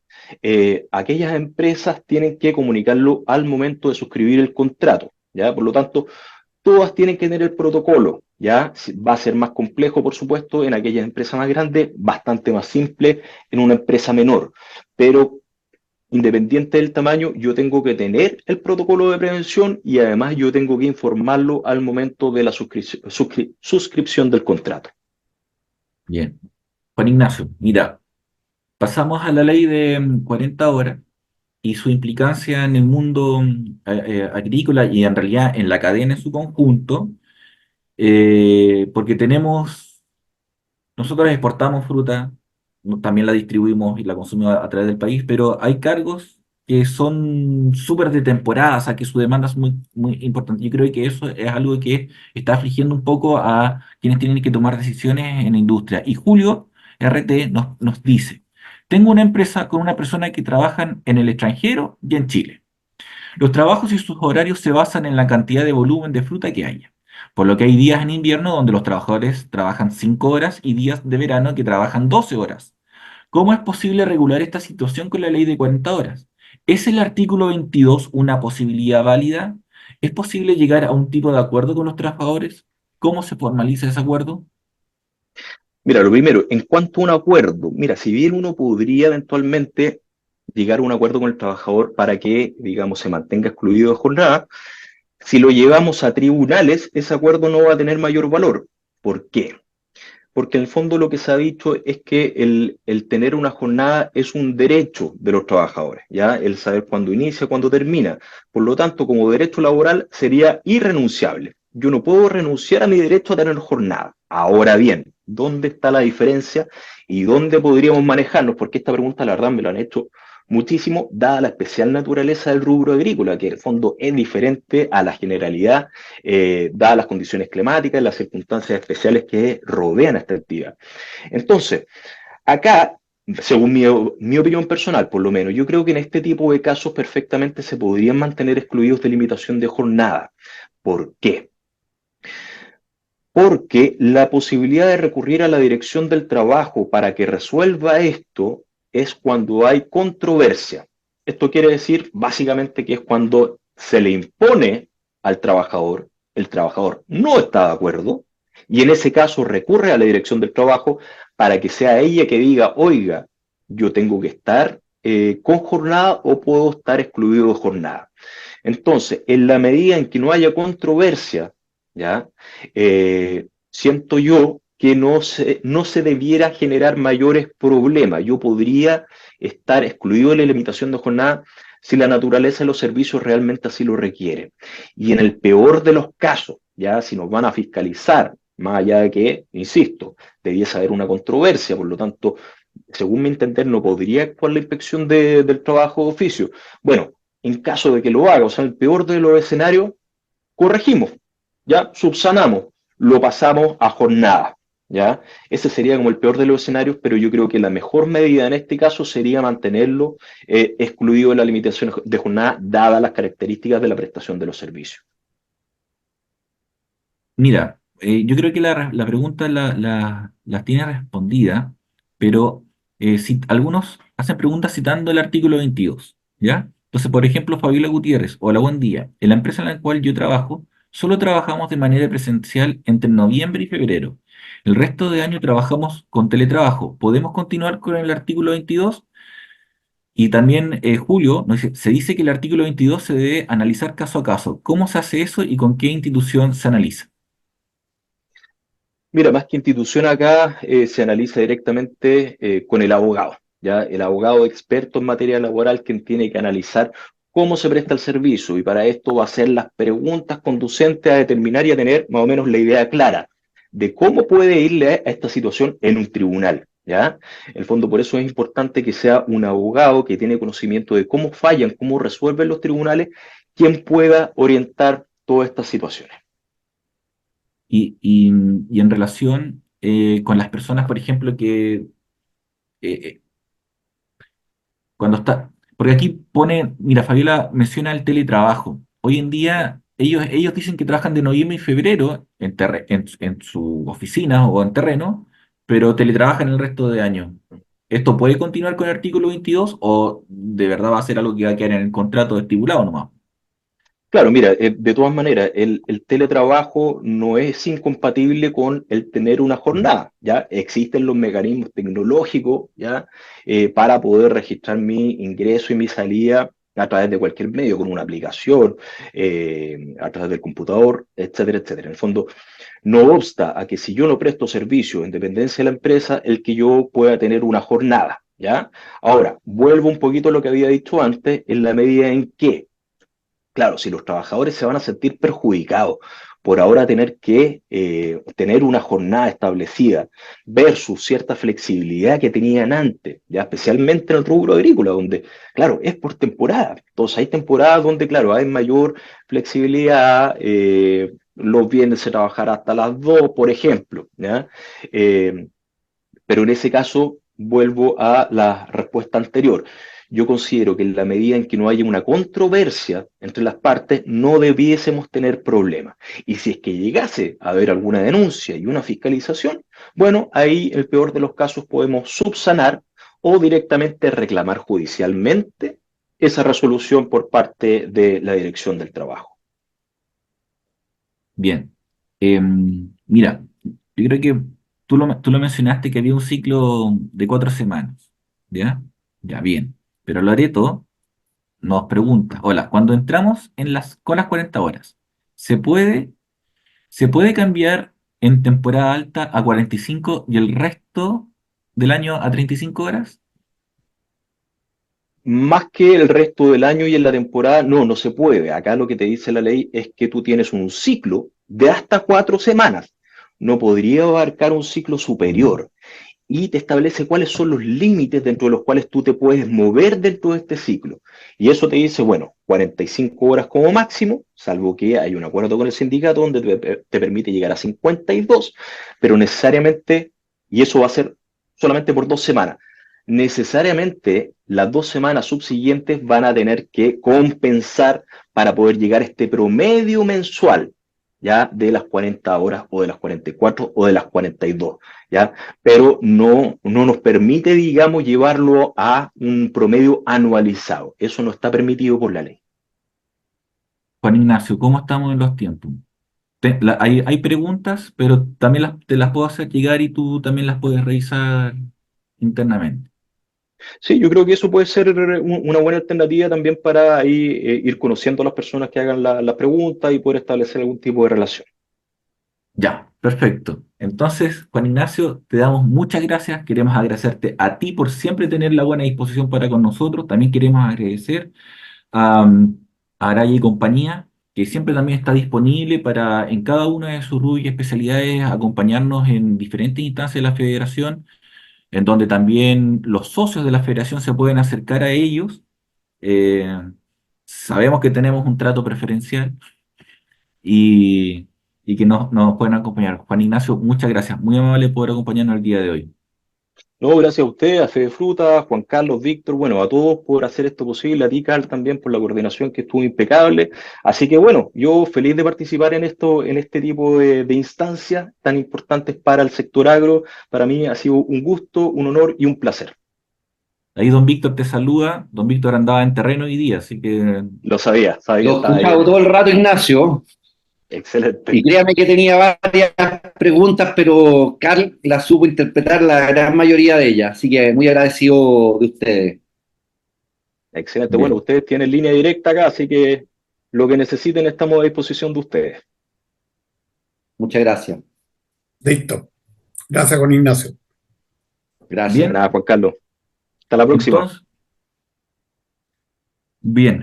aquellas empresas tienen que comunicarlo al momento de suscribir el contrato, ¿ya? Por lo tanto, todas tienen que tener el protocolo, ¿ya? Va a ser más complejo, por supuesto, en aquellas empresas más grandes, bastante más simple en una empresa menor, pero independiente del tamaño, yo tengo que tener el protocolo de prevención y además yo tengo que informarlo al momento de la suscripción del contrato. Bien. Juan Ignacio, mira, pasamos a la ley de 40 horas y su implicancia en el mundo agrícola y en realidad en la cadena en su conjunto, porque nosotros exportamos fruta, también la distribuimos y la consumimos a través del país, pero hay cargos que son súper de temporada, o sea, que su demanda es muy, muy importante. Yo creo que eso es algo que está afligiendo un poco a quienes tienen que tomar decisiones en la industria. Y Julio RT nos dice, tengo una empresa con una persona que trabajan en el extranjero y en Chile. Los trabajos y sus horarios se basan en la cantidad de volumen de fruta que haya, por lo que hay días en invierno donde los trabajadores trabajan 5 horas y días de verano que trabajan 12 horas. ¿Cómo es posible regular esta situación con la ley de 40 horas? ¿Es el artículo 22 una posibilidad válida? ¿Es posible llegar a un tipo de acuerdo con los trabajadores? ¿Cómo se formaliza ese acuerdo? Mira, lo primero, en cuanto a un acuerdo, mira, si bien uno podría eventualmente llegar a un acuerdo con el trabajador para que, digamos, se mantenga excluido de jornada, si lo llevamos a tribunales, ese acuerdo no va a tener mayor valor. ¿Por qué? Porque en el fondo lo que se ha dicho es que el tener una jornada es un derecho de los trabajadores, ¿ya? El saber cuándo inicia, cuándo termina. Por lo tanto, como derecho laboral sería irrenunciable. Yo no puedo renunciar a mi derecho a tener jornada. Ahora bien, ¿dónde está la diferencia y dónde podríamos manejarnos? Porque esta pregunta, la verdad, me lo han hecho muchísimo, dada la especial naturaleza del rubro agrícola, que en el fondo es diferente a la generalidad dadas las condiciones climáticas y las circunstancias especiales que rodean a esta actividad. Entonces, acá, según mi opinión personal, por lo menos, yo creo que en este tipo de casos perfectamente se podrían mantener excluidos de limitación de jornada. ¿Por qué? Porque la posibilidad de recurrir a la dirección del trabajo para que resuelva esto es cuando hay controversia. Esto quiere decir básicamente que es cuando se le impone al trabajador, el trabajador no está de acuerdo y en ese caso recurre a la dirección del trabajo para que sea ella que diga, oiga, yo tengo que estar con jornada o puedo estar excluido de jornada. Entonces, en la medida en que no haya controversia, ¿ya? Siento yo que no se debiera generar mayores problemas. Yo podría estar excluido de la limitación de jornada si la naturaleza de los servicios realmente así lo requiere. Y en el peor de los casos, ya si nos van a fiscalizar, más allá de que, insisto, debiese haber una controversia, por lo tanto, según mi entender, no podría actuar la inspección del trabajo de oficio. Bueno, en caso de que lo haga, o sea, en el peor de los escenarios, corregimos, ya subsanamos, lo pasamos a jornada, ya. Ese sería como el peor de los escenarios, pero yo creo que la mejor medida en este caso sería mantenerlo excluido de la limitación de jornada, dadas las características de la prestación de los servicios. Mira, yo creo que la pregunta la tiene respondida, pero si, algunos hacen preguntas citando el artículo 22, ¿ya? Entonces, por ejemplo, Fabiola Gutiérrez, hola, buen día. En la empresa en la cual yo trabajo, solo trabajamos de manera presencial entre noviembre y febrero. El resto de año trabajamos con teletrabajo. ¿Podemos continuar con el artículo 22? Y también, Julio, se dice que el artículo 22 se debe analizar caso a caso. ¿Cómo se hace eso y con qué institución se analiza? Mira, más que institución acá se analiza directamente con el abogado, ¿ya? El abogado experto en materia laboral quien tiene que analizar cómo se presta el servicio y para esto va a hacer las preguntas conducentes a determinar y a tener más o menos la idea clara de cómo puede irle a esta situación en un tribunal, ¿ya? En el fondo, por eso es importante que sea un abogado que tiene conocimiento de cómo fallan, cómo resuelven los tribunales, quien pueda orientar todas estas situaciones. Y en relación con las personas, por ejemplo, que eh, eh, cuando está, porque aquí mira, Fabiola menciona el teletrabajo. Hoy en día ellos dicen que trabajan de noviembre y febrero en su oficina o en terreno, pero teletrabajan el resto de año. ¿Esto puede continuar con el artículo 22 o de verdad va a ser algo que va a quedar en el contrato estipulado nomás? Claro, mira, de todas maneras, el teletrabajo no es incompatible con el tener una jornada, ¿ya? Existen los mecanismos tecnológicos, ¿ya? Para poder registrar mi ingreso y mi salida a través de cualquier medio, con una aplicación, a través del computador, etcétera, etcétera. En el fondo, no obsta a que si yo no presto servicio en dependencia de la empresa, el que yo pueda tener una jornada, ¿ya? Ahora, vuelvo un poquito a lo que había dicho antes, en la medida en que claro, si los trabajadores se van a sentir perjudicados por ahora tener que tener una jornada establecida versus cierta flexibilidad que tenían antes, ya especialmente en el rubro agrícola, donde, claro, es por temporada. Entonces hay temporadas donde, claro, hay mayor flexibilidad, los viernes se trabajará hasta las 2, por ejemplo, ¿ya? Eh, pero en ese caso, vuelvo a la respuesta anterior. Yo considero que en la medida en que no haya una controversia entre las partes, no debiésemos tener problemas. Y si es que llegase a haber alguna denuncia y una fiscalización, bueno, ahí en el peor de los casos podemos subsanar o directamente reclamar judicialmente esa resolución por parte de la Dirección del Trabajo. Bien. Mira, yo creo que tú lo mencionaste que había un ciclo de 4 semanas, ¿ya? Ya, bien. Pero Loreto nos pregunta, hola, cuando entramos con las 40 horas, ¿se puede, se puede cambiar en temporada alta a 45 y el resto del año a 35 horas? Más que el resto del año y en la temporada, no, no se puede. Acá lo que te dice la ley es que tú tienes un ciclo de hasta 4 semanas. No podría abarcar un ciclo Mm. superior y te establece cuáles son los límites dentro de los cuales tú te puedes mover dentro de este ciclo. Y eso te dice, bueno, 45 horas como máximo, salvo que hay un acuerdo con el sindicato donde te permite llegar a 52, pero necesariamente, y eso va a ser solamente por 2 semanas, necesariamente las 2 semanas subsiguientes van a tener que compensar para poder llegar a este promedio mensual, ya de las 40 horas o de las 44 o de las 42, ¿ya? Pero no nos permite, digamos, llevarlo a un promedio anualizado. Eso no está permitido por la ley. Juan Ignacio, ¿cómo estamos en los tiempos? Hay preguntas, pero también te las puedo hacer llegar y tú también las puedes revisar internamente. Sí, yo creo que eso puede ser una buena alternativa también para ahí, ir conociendo a las personas que hagan la pregunta y poder establecer algún tipo de relación. Ya, perfecto. Entonces, Juan Ignacio, te damos muchas gracias. Queremos agradecerte a ti por siempre tener la buena disposición para con nosotros. También queremos agradecer a Araya y compañía, que siempre también está disponible para, en cada una de sus rubros y especialidades, acompañarnos en diferentes instancias de la federación, en donde también los socios de la federación se pueden acercar a ellos. Eh, Sabemos que tenemos un trato preferencial y, y que nos pueden acompañar. Juan Ignacio, muchas gracias. Muy amable por acompañarnos el día de hoy. No, gracias a usted, a Fede Fruta, a Juan Carlos, Víctor, bueno, a todos por hacer esto posible, a ti, Carl, también por la coordinación que estuvo impecable. Así que bueno, yo feliz de participar en esto, en este tipo de instancias tan importantes para el sector agro. Para mí ha sido un gusto, un honor y un placer. Ahí don Víctor te saluda. Don Víctor andaba en terreno hoy día, así que Lo sabía, sabía que Lo he estaba ahí escuchado todo atento. el rato, Ignacio, y Excelente, créame que tenía varias preguntas, pero Carl la supo interpretar la gran mayoría de ellas, así que muy agradecido de ustedes. excelente. Bueno, bien. ustedes tienen línea directa acá, así que lo que necesiten estamos a disposición de ustedes. Muchas gracias. Listo. Gracias, con Ignacio. De Gracias. Bien, nada, Juan Carlos. Hasta la próxima. entonces,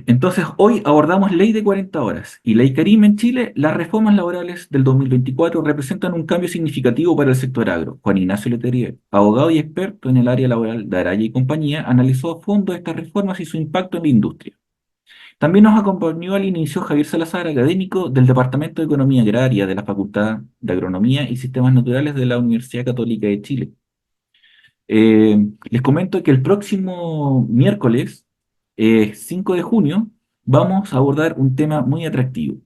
entonces hoy abordamos ley de 40 horas y ley Karim en Chile. Las reformas laborales del 2024 representan un cambio significativo para el sector agro. Juan Ignacio Letelier, abogado y experto en el área laboral de Araya y compañía, analizó a fondo estas reformas y su impacto en la industria. También nos acompañó al inicio Javier Salazar, académico del Departamento de Economía Agraria de la Facultad de Agronomía y Sistemas Naturales de la Universidad Católica de Chile. Les comento que el próximo miércoles 5 de junio, vamos a abordar un tema muy atractivo.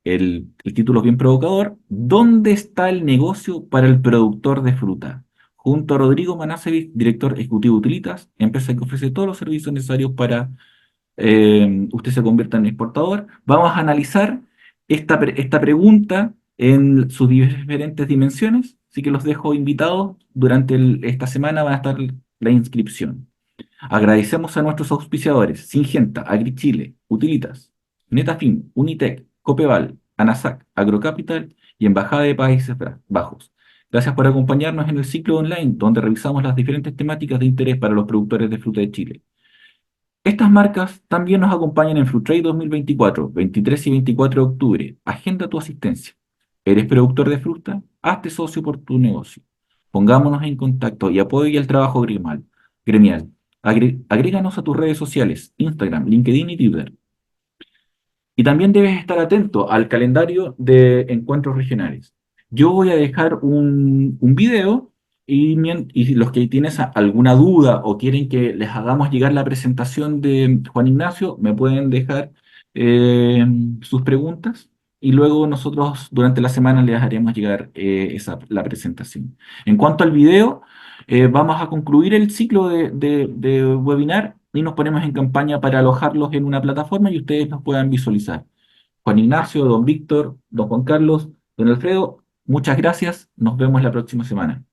El título es bien provocador. ¿Dónde está el negocio para el productor de fruta? Junto a Rodrigo Manasevich, director ejecutivo de Utilitas, empresa que ofrece todos los servicios necesarios para usted se convierta en exportador. Vamos a analizar esta pregunta en sus diferentes dimensiones, así que los dejo invitados. Durante esta semana va a estar la inscripción. Agradecemos a nuestros auspiciadores: Syngenta, AgriChile, Utilitas, Netafim, Unitec, Copeval, Anasac, Agrocapital y Embajada de Países Bajos. Gracias por acompañarnos en el ciclo online, donde revisamos las diferentes temáticas de interés para los productores de fruta de Chile. Estas marcas también nos acompañan en FruTrade 2024, 23 y 24 de octubre. Agenda tu asistencia. ¿Eres productor de fruta? Hazte socio por tu negocio. Pongámonos en contacto y apoya el trabajo gremial. Agréganos a tus redes sociales: Instagram, LinkedIn y Twitter. Y también debes estar atento al calendario de encuentros regionales. Yo voy a dejar un video y los que tienen alguna duda o quieren que les hagamos llegar la presentación de Juan Ignacio, me pueden dejar eh, sus preguntas y luego nosotros durante la semana les haremos llegar la presentación. En cuanto al video, vamos a concluir el ciclo de webinar y nos ponemos en campaña para alojarlos en una plataforma y ustedes los puedan visualizar. Juan Ignacio, don Víctor, don Juan Carlos, don Alfredo, muchas gracias. Nos vemos la próxima semana.